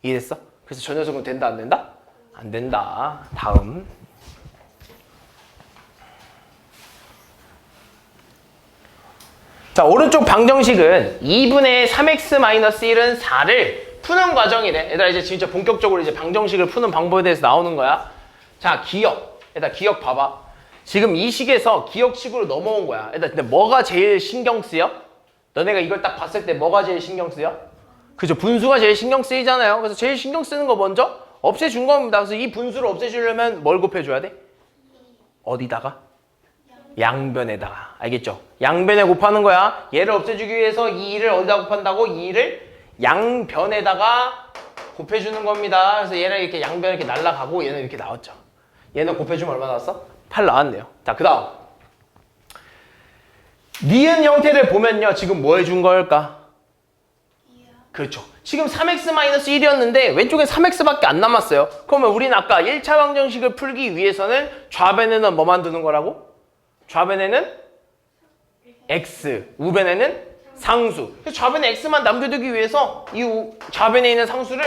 이해됐어? 그래서 저 녀석은 된다 안 된다? 안 된다. 다음. 자, 오른쪽 방정식은 2분의 3x-1은 4를 푸는 과정이래. 얘들아, 이제 진짜 본격적으로 이제 방정식을 푸는 방법에 대해서 나오는 거야. 자, 기억. 얘들아, 기억 봐봐. 지금 이 식에서 기억식으로 넘어온 거야. 얘들아, 근데 뭐가 제일 신경 쓰여? 너네가 이걸 딱 봤을 때 뭐가 제일 신경 쓰여? 그죠? 분수가 제일 신경 쓰이잖아요. 그래서 제일 신경 쓰는 거 먼저 없애준 겁니다. 그래서 이 분수를 없애주려면 뭘 곱해줘야 돼? 어디다가? 양변에다가. 알겠죠? 양변에 곱하는 거야. 얘를 없애주기 위해서 이 2를 어디다 곱한다고? 이 2를 양변에다가 곱해주는 겁니다. 그래서 얘를 이렇게 양변에 이렇게 날라가고 얘는 이렇게 나왔죠. 얘는 곱해주면 얼마 나왔어? 8 나왔네요. 자, 그 다음. 니은 형태를 보면요. 지금 뭐 해준 걸까? 그렇죠. 지금 3x-1이었는데 왼쪽엔 3x밖에 안 남았어요. 그러면 우리는 아까 1차 방정식을 풀기 위해서는 좌변에는 뭐 만드는 거라고? 좌변에는 x, 우변에는 상수. 그래서 좌변에 x만 남겨두기 위해서 이 좌변에 있는 상수를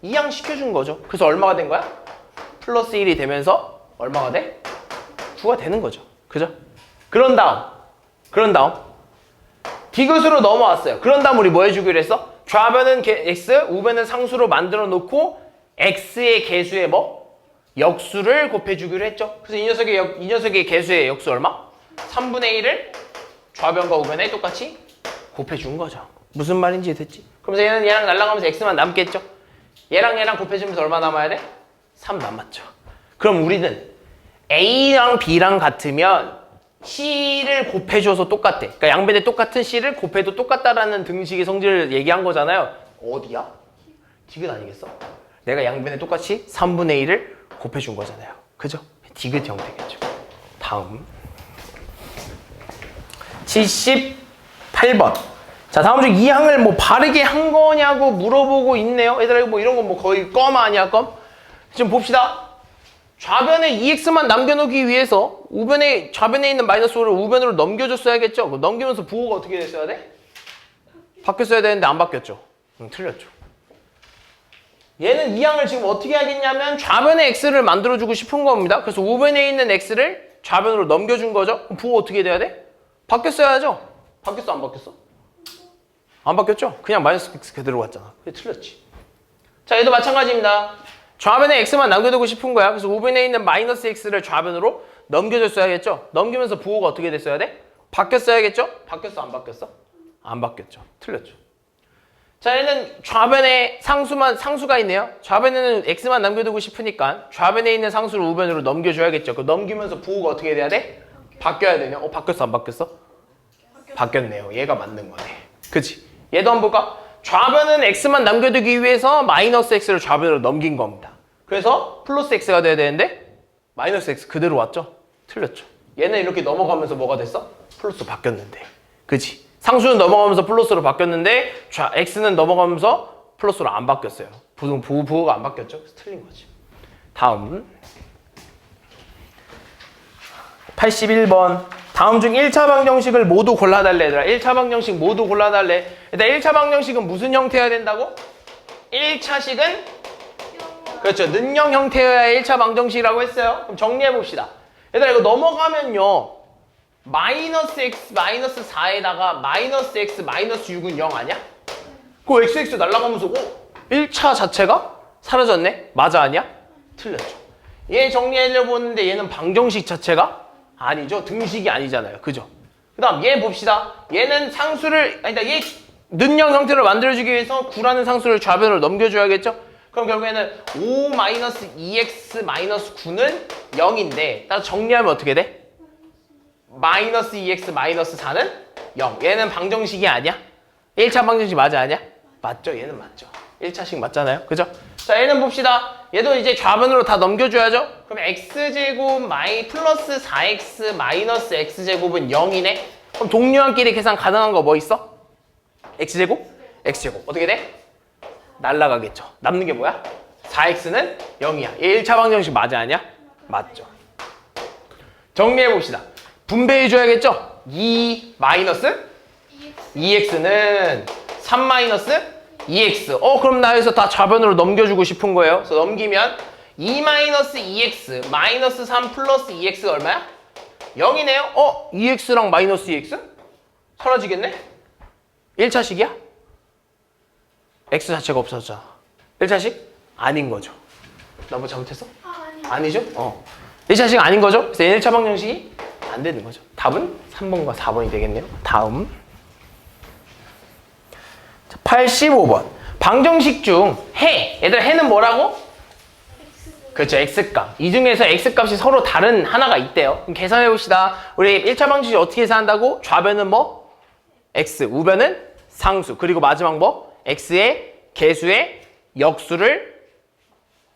이항시켜준 거죠. 그래서 얼마가 된 거야? 플러스 1이 되면서 얼마가 돼? 9가 되는 거죠. 그죠? 그런 다음 디귿으로 넘어왔어요. 그런 다음 우리 뭐 해주기로 했어? 좌변은 x, 우변은 상수로 만들어 놓고 x의 개수의 뭐? 역수를 곱해주기로 했죠. 그래서 이 녀석의 개수의 역수 얼마? 3분의 1을 좌변과 우변에 똑같이 곱해준 거죠. 무슨 말인지 됐지? 그러면서 얘는 얘랑 날아가면서 x만 남겠죠? 얘랑 곱해주면서 얼마 남아야 돼? 3 남았죠. 그럼 우리는 A랑 B랑 같으면 C를 곱해줘서 똑같대. 그러니까 양변에 똑같은 C를 곱해도 똑같다라는 등식의 성질을 얘기한 거잖아요. 어디야? 디귿 아니겠어? 내가 양변에 똑같이 3분의 1을 곱해준 거잖아요. 그죠? 디귿 형태겠죠. 다음 78번. 자, 다음 중 이 항을 뭐 바르게 한 거냐고 물어보고 있네요. 얘들아, 이거 뭐 이런 거 뭐 거의 껌 아니야, 껌? 좀 봅시다. 좌변에 2x만 남겨놓기 위해서 좌변에 있는 마이너스 5를 우변으로 넘겨줬어야겠죠? 그럼 넘기면서 부호가 어떻게 됐어야 돼? 바뀌었어야 되는데 안 바뀌었죠? 틀렸죠. 얘는 이 항을 지금 어떻게 하겠냐면 좌변에 x를 만들어주고 싶은 겁니다. 그래서 우변에 있는 x를 좌변으로 넘겨준 거죠? 그럼 부호 어떻게 돼야 돼? 바뀌었어야죠? 바뀌었어, 안 바뀌었어? 안 바뀌었죠? 그냥 마이너스 x 그대로 갔잖아. 그게 틀렸지. 자, 얘도 마찬가지입니다. 좌변에 x만 남겨두고 싶은 거야. 그래서 우변에 있는 마이너스 x를 좌변으로 넘겨줬어야겠죠? 넘기면서 부호가 어떻게 됐어야 돼? 바뀌었어야겠죠? 바뀌었어, 안 바뀌었어? 안 바뀌었죠. 틀렸죠. 자, 얘는 좌변에 상수가 있네요. 좌변에는 x만 남겨두고 싶으니까 좌변에 있는 상수를 우변으로 넘겨줘야겠죠. 그 넘기면서 부호가 어떻게 돼야 돼? 바뀌어야 되냐? 바뀌었어, 안 바뀌었어? 바뀌었네요. 얘가 맞는 거네. 그치? 얘도 한번 볼까? 좌변은 x만 남겨두기 위해서 마이너스 x를 좌변으로 넘긴 겁니다. 그래서 플러스 x가 돼야 되는데 마이너스 x 그대로 왔죠? 틀렸죠. 얘는 이렇게 넘어가면서 뭐가 됐어? 플러스 바뀌었는데. 그치? 상수는 넘어가면서 플러스로 바뀌었는데 x는 넘어가면서 플러스로 안 바뀌었어요. 부호가 안 바뀌었죠? 그래서 틀린 거지. 다음 81번. 다음 중 1차 방정식을 모두 골라달래. 얘들아, 1차 방정식 모두 골라달래. 일단 1차 방정식은 무슨 형태여야 된다고? 1차식은 그렇죠, 는형 형태여야 1차 방정식이라고 했어요. 그럼 정리해봅시다. 얘들아, 이거 넘어가면요 마이너스 x 마이너스 4에다가 마이너스 x 마이너스 6은 0 아니야? 그 xx 날아가면서 1차 자체가 사라졌네? 맞아, 아니야? 틀렸죠. 얘 정리하려고 보는데 얘는 방정식 자체가 아니죠. 등식이 아니잖아요. 그죠? 그 다음 얘 봅시다. 얘는 상수를 얘 는형 형태를 만들어주기 위해서 9라는 상수를 좌변으로 넘겨줘야겠죠? 그럼 결국에는 5-2x-9는 0인데 따라서 정리하면 어떻게 돼? 마이너스 2x 마이너스 4는 0. 얘는 방정식이 아니야? 1차 방정식 맞아, 아니야? 맞죠? 얘는 맞죠. 1차식 맞잖아요. 그죠? 자, 얘는 봅시다. 얘도 이제 좌변으로 다 넘겨줘야죠? 그럼 x제곱 플러스 4x 마이너스 x제곱은 0이네? 그럼 동료한끼리 계산 가능한 거 뭐 있어? x제곱? x제곱. 어떻게 돼? 날라가겠죠. 남는 게 뭐야? 4x는 0이야. 얘 1차 방정식 맞아, 아니야? 맞죠. 정리해봅시다. 분배해줘야겠죠? 2 마이너스 2x는 3 마이너스 2x. 그럼 나 여기서 다 좌변으로 넘겨주고 싶은 거예요. 그래서 넘기면 2 마이너스 2x 마이너스 3 플러스 2x가 얼마야? 0이네요. 2x랑 마이너스 2x? 사라지겠네? 1차식이야? x 자체가 없어졌잖아. 1차식? 아닌 거죠. 나 뭐 잘못했어? 아니죠? 1차식 아닌 거죠? 그래서 1차 방정식이 안 되는 거죠. 답은 3번과 4번이 되겠네요. 다음 85번. 방정식 중 해. 얘들아, 해는 뭐라고? 그렇죠, x값. 이 중에서 x값이 서로 다른 하나가 있대요. 그럼 계산해 봅시다. 우리 1차 방정식 어떻게 계산한다고? 좌변은 뭐? x, 우변은 상수. 그리고 마지막 뭐? x의 개수의 역수를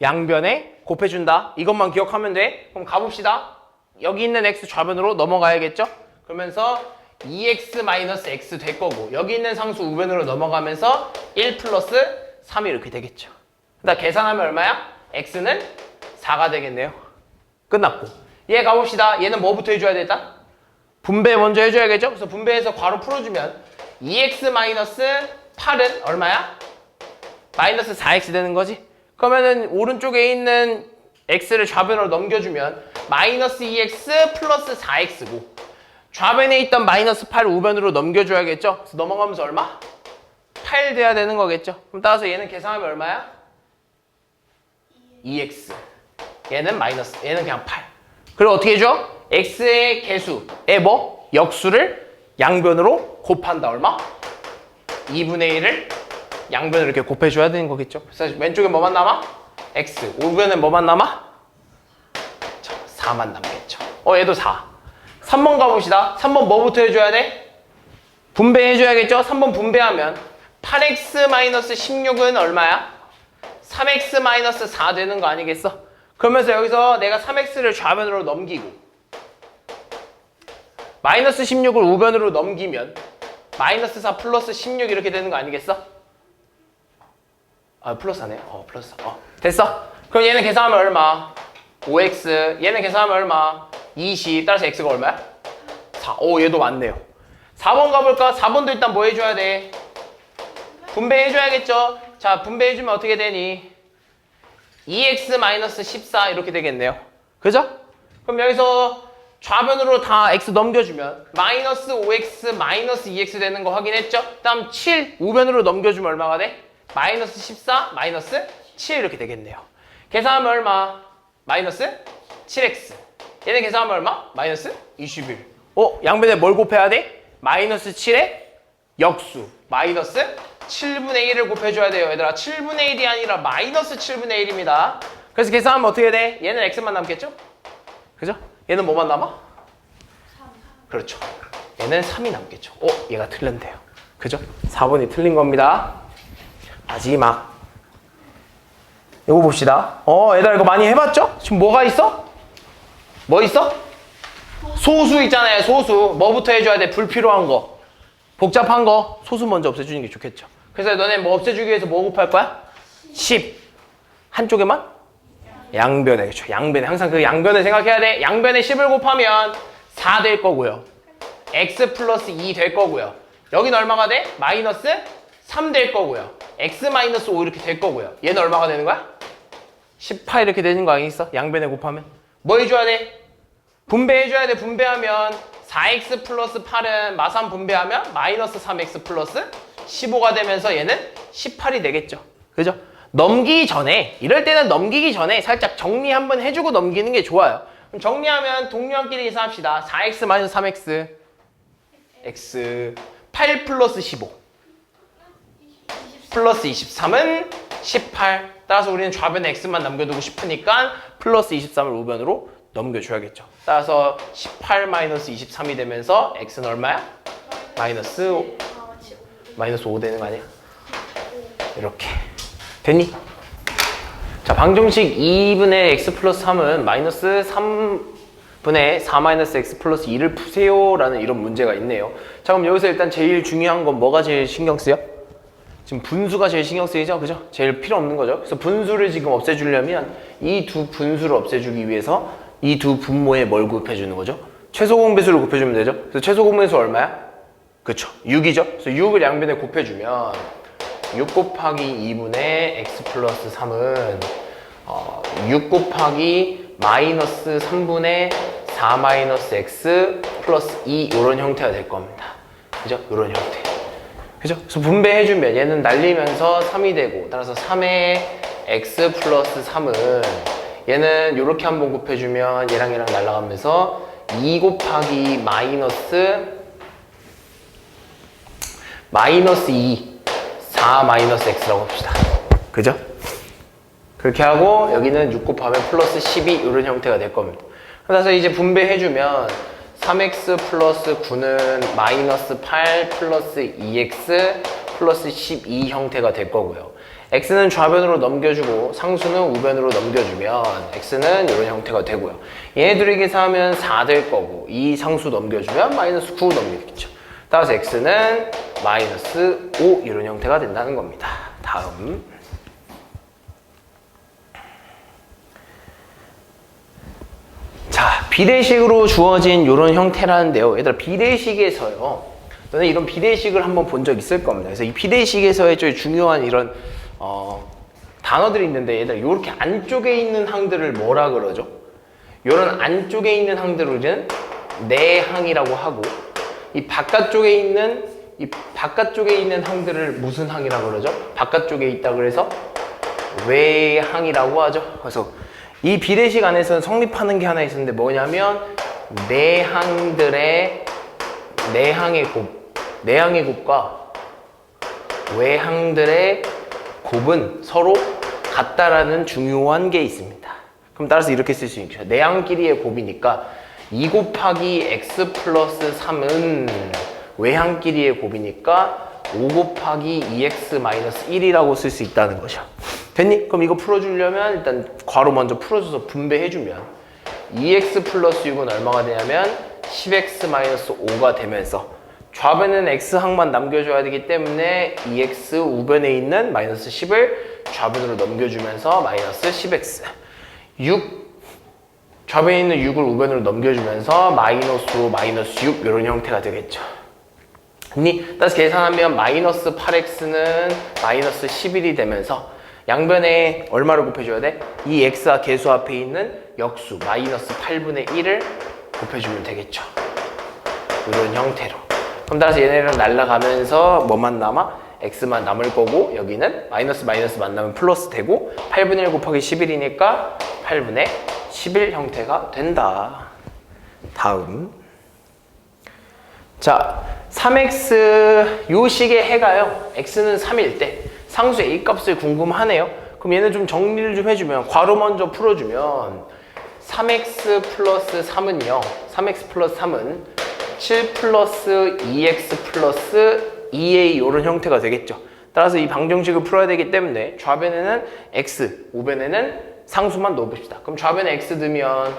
양변에 곱해준다. 이것만 기억하면 돼. 그럼 가봅시다. 여기 있는 x 좌변으로 넘어가야겠죠? 그러면서 2x-x 될 거고, 여기 있는 상수 우변으로 넘어가면서 1 플러스 3이 이렇게 되겠죠. 그다음 계산하면 얼마야? x는 4가 되겠네요. 끝났고. 얘 가봅시다. 얘는 뭐부터 해줘야 되겠다? 분배 먼저 해줘야겠죠? 그래서 분배해서 괄호 풀어주면 2x-8은 얼마야? 마이너스 4x 되는 거지? 그러면은 오른쪽에 있는 x를 좌변으로 넘겨주면 마이너스 2x 플러스 4x고 좌변에 있던 마이너스 8을 우변으로 넘겨줘야겠죠? 그래서 넘어가면서 얼마? 8 돼야 되는 거겠죠? 그럼 따라서 얘는 계산하면 얼마야? 2x. 얘는 마이너스, 얘는 그냥 8. 그리고 어떻게 해줘? x의 개수에 뭐? 역수를 양변으로 곱한다. 얼마? 2분의 1을 양변으로 이렇게 곱해줘야 되는 거겠죠? 그래서 왼쪽에 뭐만 남아? x. 우변엔 뭐만 남아? 4만 남겠죠. 얘도 4. 3번 가봅시다. 3번 뭐부터 해줘야 돼? 분배해줘야겠죠? 3번 분배하면 8x-16은 얼마야? 3x-4 되는 거 아니겠어? 그러면서 여기서 내가 3x를 좌변으로 넘기고 마이너스 16을 우변으로 넘기면 마이너스 4 플러스 16 이렇게 되는 거 아니겠어? 플러스 하네. 플러스. 됐어? 그럼 얘는 계산하면 얼마? 5x. 얘는 계산하면 얼마? 20. 따라서 x가 얼마야? 4. 얘도 맞네요. 4번 가볼까? 4번도 일단 뭐 해줘야 돼? 분배해줘야겠죠? 자, 분배해주면 어떻게 되니? 2x-14 이렇게 되겠네요. 그죠? 그럼 여기서 좌변으로 다 x 넘겨주면 마이너스 5x 마이너스 2x 되는 거 확인했죠? 다음 7 우변으로 넘겨주면 얼마가 돼? 마이너스 14 마이너스 7 이렇게 되겠네요. 계산하면 얼마? 마이너스 7x. 얘는 계산하면 얼마? 마이너스 21. 양변에 뭘 곱해야 돼? 마이너스 7에 역수 마이너스 7분의 1을 곱해줘야 돼요. 얘들아 7분의 1이 아니라 마이너스 7분의 1입니다. 그래서 계산하면 어떻게 돼? 얘는 x만 남겠죠? 그죠? 얘는 뭐만 남아? 3. 그렇죠. 얘는 3이 남겠죠. 얘가 틀렸네요. 그죠? 4번이 틀린 겁니다. 마지막 이거 봅시다. 얘들아 이거 많이 해봤죠? 지금 뭐가 있어? 뭐 있어? 소수 있잖아요. 소수. 뭐부터 해줘야 돼? 불필요한 거. 복잡한 거. 소수 먼저 없애주는 게 좋겠죠. 그래서 너네 뭐 없애주기 위해서 뭐 곱할 거야? 10. 한쪽에만? 양변에. 그렇죠. 양변에. 항상 그 양변을 생각해야 돼. 양변에 10을 곱하면 4 될 거고요. x 플러스 2 될 거고요. 여기는 얼마가 돼? 마이너스 3 될 거고요. x 마이너스 5 이렇게 될 거고요. 얘는 얼마가 되는 거야? 18 이렇게 되는 거 아니겠어? 양변에 곱하면. 뭐 해줘야 돼? 분배해줘야 돼. 분배하면 4x 플러스 8은 마삼 분배하면 마이너스 3x 플러스 15가 되면서 얘는 18이 되겠죠. 그죠? 넘기기 전에, 이럴 때는 넘기기 전에 살짝 정리 한번 해주고 넘기는 게 좋아요. 그럼 정리하면 동료한끼리 계산합시다. 4x 마이너스 3x x 8 플러스 15 플러스 23은 18. 따라서 우리는 좌변에 x만 남겨두고 싶으니까 플러스 23을 우변으로 넘겨줘야겠죠. 따라서 18 마이너스 23이 되면서 x는 얼마야? 마이너스 5 되는 거 아니야? 이렇게 됐니? 자, 방정식 2분의 x 플러스 3은 마이너스 3분의 4 마이너스 x 플러스 2를 푸세요 라는 이런 문제가 있네요. 자, 그럼 여기서 일단 제일 중요한 건 뭐가 제일 신경 쓰여? 지금 분수가 제일 신경 쓰이죠? 그죠? 제일 필요 없는 거죠. 그래서 분수를 지금 없애주려면 이 두 분수를 없애주기 위해서 이 두 분모에 뭘 곱해주는 거죠? 최소 공배수를 곱해주면 되죠? 그래서 최소 공배수 얼마야? 그쵸, 6이죠? 그래서 6을 양변에 곱해주면 6 곱하기 2분의 x 플러스 3은 6 곱하기 마이너스 3분의 4 마이너스 x 플러스 2 이런 형태가 될 겁니다. 그죠? 이런 형태. 그죠? 그래서 분배해주면 얘는 날리면서 3이 되고 따라서 3의 x 플러스 3은 얘는 이렇게 한번 곱해주면 얘랑 얘랑 날아가면서 2 곱하기 마이너스 2 4 마이너스 x라고 합시다. 그죠? 그렇게 하고 여기는 6 곱하면 플러스 12 이런 형태가 될 겁니다. 그래서 이제 분배해주면 3x 플러스 9는 마이너스 8 플러스 2x 플러스 12 형태가 될 거고요. x는 좌변으로 넘겨주고 상수는 우변으로 넘겨주면 x는 이런 형태가 되고요. 얘네들이 계산하면 4 될 거고 이 상수 넘겨주면 마이너스 9 넘기겠죠. 따라서 x는 마이너스 5 이런 형태가 된다는 겁니다. 다음 자, 비례식으로 주어진 이런 형태라는데요. 얘들아, 비례식에서요. 너네 이런 비례식을 한번 본 적 있을 겁니다. 그래서 이 비례식에서의 좀 중요한 이런 단어들이 있는데, 얘들아, 이렇게 안쪽에 있는 항들을 뭐라 그러죠? 이런 안쪽에 있는 항들을 우리는 내항이라고 하고, 이 바깥쪽에 있는 항들을 무슨 항이라고 그러죠? 바깥쪽에 있다 그래서 외항이라고 하죠. 그래서 이 비례식 안에서는 성립하는 게 하나 있었는데 뭐냐면 내항의 곱과 외항들의 곱은 서로 같다라는 중요한 게 있습니다. 그럼 따라서 이렇게 쓸 수 있죠. 내항끼리의 곱이니까 2 곱하기 x 플러스 3은 외항끼리의 곱이니까 5 곱하기 2x 마이너스 1이라고 쓸 수 있다는 거죠. 됐니? 그럼 이거 풀어주려면 일단 괄호 먼저 풀어줘서 분배해주면 2x 플러스 6은 얼마가 되냐면 10x 마이너스 5가 되면서 좌변은 x항만 남겨줘야 되기 때문에 2x 우변에 있는 마이너스 10을 좌변으로 넘겨주면서 마이너스 10x 6 좌변에 있는 6을 우변으로 넘겨주면서 마이너스로 마이너스 6 이런 형태가 되겠죠. 따라서 계산하면 마이너스 8x는 마이너스 11이 되면서 양변에 얼마를 곱해줘야 돼? 이 x와 계수 앞에 있는 역수 마이너스 8분의 1을 곱해주면 되겠죠. 이런 형태로. 그럼 따라서 얘네랑 날아가면서 뭐만 남아? x만 남을 거고 여기는 마이너스 만나면 플러스 되고 8분의 1 곱하기 11이니까 8분의 11 형태가 된다. 다음. 자, 3x 요 식의 해가요. x는 3일 때 상수 a 값을 궁금하네요. 그럼 얘는 좀 정리를 좀 해주면 괄호 먼저 풀어주면 3x 플러스 3은요. 3x 플러스 3은 7 플러스 2x 플러스 2a 이런 형태가 되겠죠. 따라서 이 방정식을 풀어야 되기 때문에 좌변에는 x, 우변에는 상수만 넣어봅시다. 그럼 좌변에 x 넣으면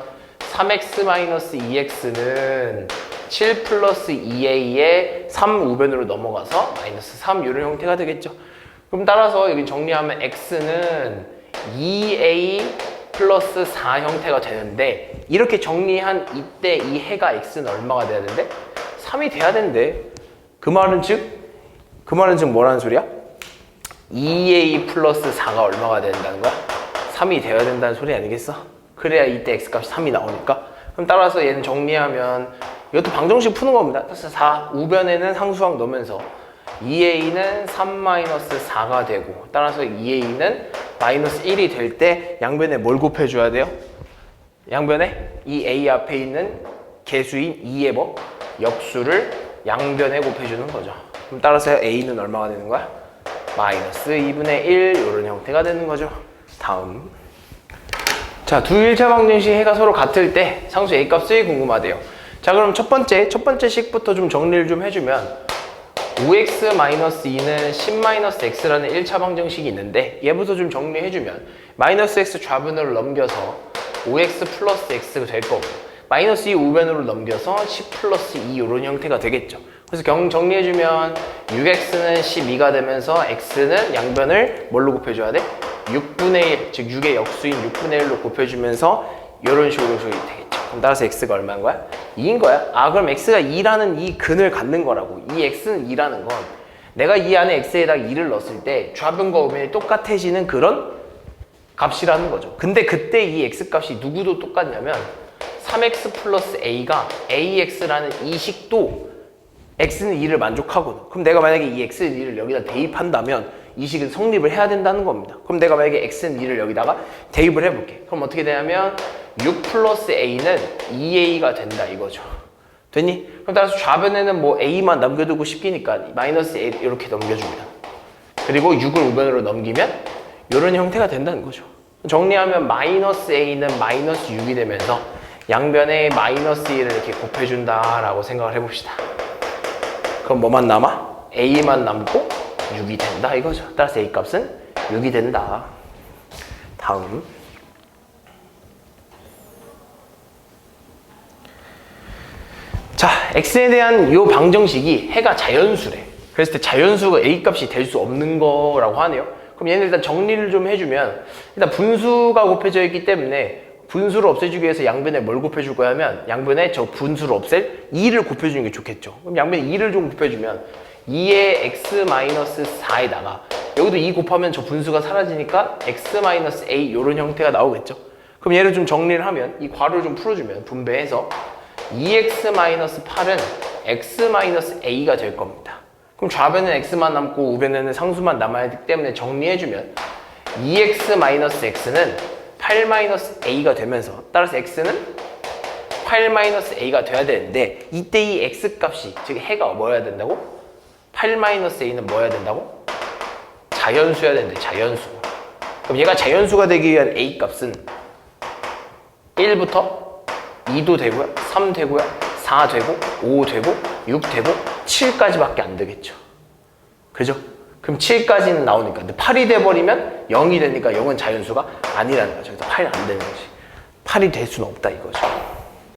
3x 마이너스 2x는 7 플러스 2a에 3 우변으로 넘어가서 마이너스 3 이런 형태가 되겠죠. 그럼 따라서 여기 정리하면 x는 2a 플러스 4 형태가 되는데 이렇게 정리한 이때 이 해가 x는 얼마가 돼야 되는데? 3이 돼야 되는데 그 말은 즉 뭐라는 소리야? 2a 플러스 4가 얼마가 된다는 거야? 3이 되어야 된다는 소리 아니겠어? 그래야 이때 x값이 3이 나오니까. 그럼 따라서 얘는 정리하면 이것도 방정식 푸는 겁니다. 그래서 4 우변에는 상수항 넣으면서 2a는 3-4가 되고 따라서 2a는 마이너스 1이 될 때 양변에 뭘 곱해줘야 돼요? 양변에 이 a 앞에 있는 개수인 2의 뭐? 역수를 양변에 곱해주는 거죠. 그럼 따라서 a는 얼마가 되는 거야? 마이너스 2분의 1 이런 형태가 되는 거죠. 다음. 자, 두 일차 방정식 해가 서로 같을 때 상수 a 값이 궁금하대요. 자, 그럼 첫 번째 식부터 좀 정리를 좀 해주면 5x-2는 10-x라는 1차 방정식이 있는데 얘부터 좀 정리해주면 마이너스 x 좌변으로 넘겨서 5x 플러스 x가 될 거고 마이너스 2 우변으로 넘겨서 10 플러스 2 이런 형태가 되겠죠. 그래서 정리해주면 6x는 12가 되면서 x는 양변을 뭘로 곱해줘야 돼? 6분의 1, 즉 6의 역수인 6분의 1로 곱해주면서 이런 식으로 되겠죠. 그럼 따라서 x가 얼마인 거야? 2인 거야. 아, 그럼 x가 2라는 이 근을 갖는 거라고. 이 x는 2라는 건 내가 이 안에 x에다가 2를 넣었을 때 좌변과 우변이 똑같아지는 그런 값이라는 거죠. 근데 그때 이 x값이 누구도 똑같냐면 3x 플러스 a가 ax라는 이 식도 x는 2를 만족하거든. 그럼 내가 만약에 이 x는 2를 여기다 대입한다면 이 식은 성립을 해야 된다는 겁니다. 그럼 내가 만약에 x는 2를 여기다가 대입을 해볼게. 그럼 어떻게 되냐면 6 플러스 a는 2a가 된다 이거죠. 됐니? 그럼 따라서 좌변에는 뭐 a만 남겨두고 싶으니까 마이너스 a 이렇게 넘겨줍니다. 그리고 6을 우변으로 넘기면 이런 형태가 된다는 거죠. 정리하면 마이너스 a는 마이너스 6이 되면서 양변에 마이너스 1을 이렇게 곱해준다라고 생각을 해봅시다. 그럼 뭐만 남아? a만 남고 6이 된다 이거죠. 따라서 a 값은 6이 된다. 다음. 자, x에 대한 이 방정식이 해가 자연수래. 그랬을 때 자연수가 a 값이 될 수 없는 거라고 하네요. 그럼 얘는 일단 정리를 좀 해주면 일단 분수가 곱해져 있기 때문에 분수를 없애주기 위해서 양변에 뭘 곱해줄 거야 하면 양변에 저 분수를 없앨 2를 곱해주는 게 좋겠죠. 그럼 양변에 2를 좀 곱해주면 2의 x-4에다가 여기도 2 곱하면 저 분수가 사라지니까 x-a 이런 형태가 나오겠죠. 그럼 얘를 좀 정리를 하면 이 괄호를 좀 풀어주면 분배해서 2x-8은 x-a가 될 겁니다. 그럼 좌변은 x만 남고 우변에는 상수만 남아야 하기 때문에 정리해주면 2x-x는 8-a가 되면서 따라서 x는 8-a가 돼야 되는데 이때 이 x 값이 즉 해가 뭐여야 된다고? 8-a는 뭐여야 된다고? 자연수여야 된대. 자연수. 그럼 얘가 자연수가 되기 위한 a 값은 1부터 2도 되고요 3 되고요 4 되고 5 되고 6 되고 7까지밖에 안 되겠죠. 그죠? 그럼 7까지는 나오니까 근데 8이 돼버리면 0이 되니까 0은 자연수가 아니라는 거죠. 그래서 8이 안 되는 거지. 8이 될 수는 없다 이거죠.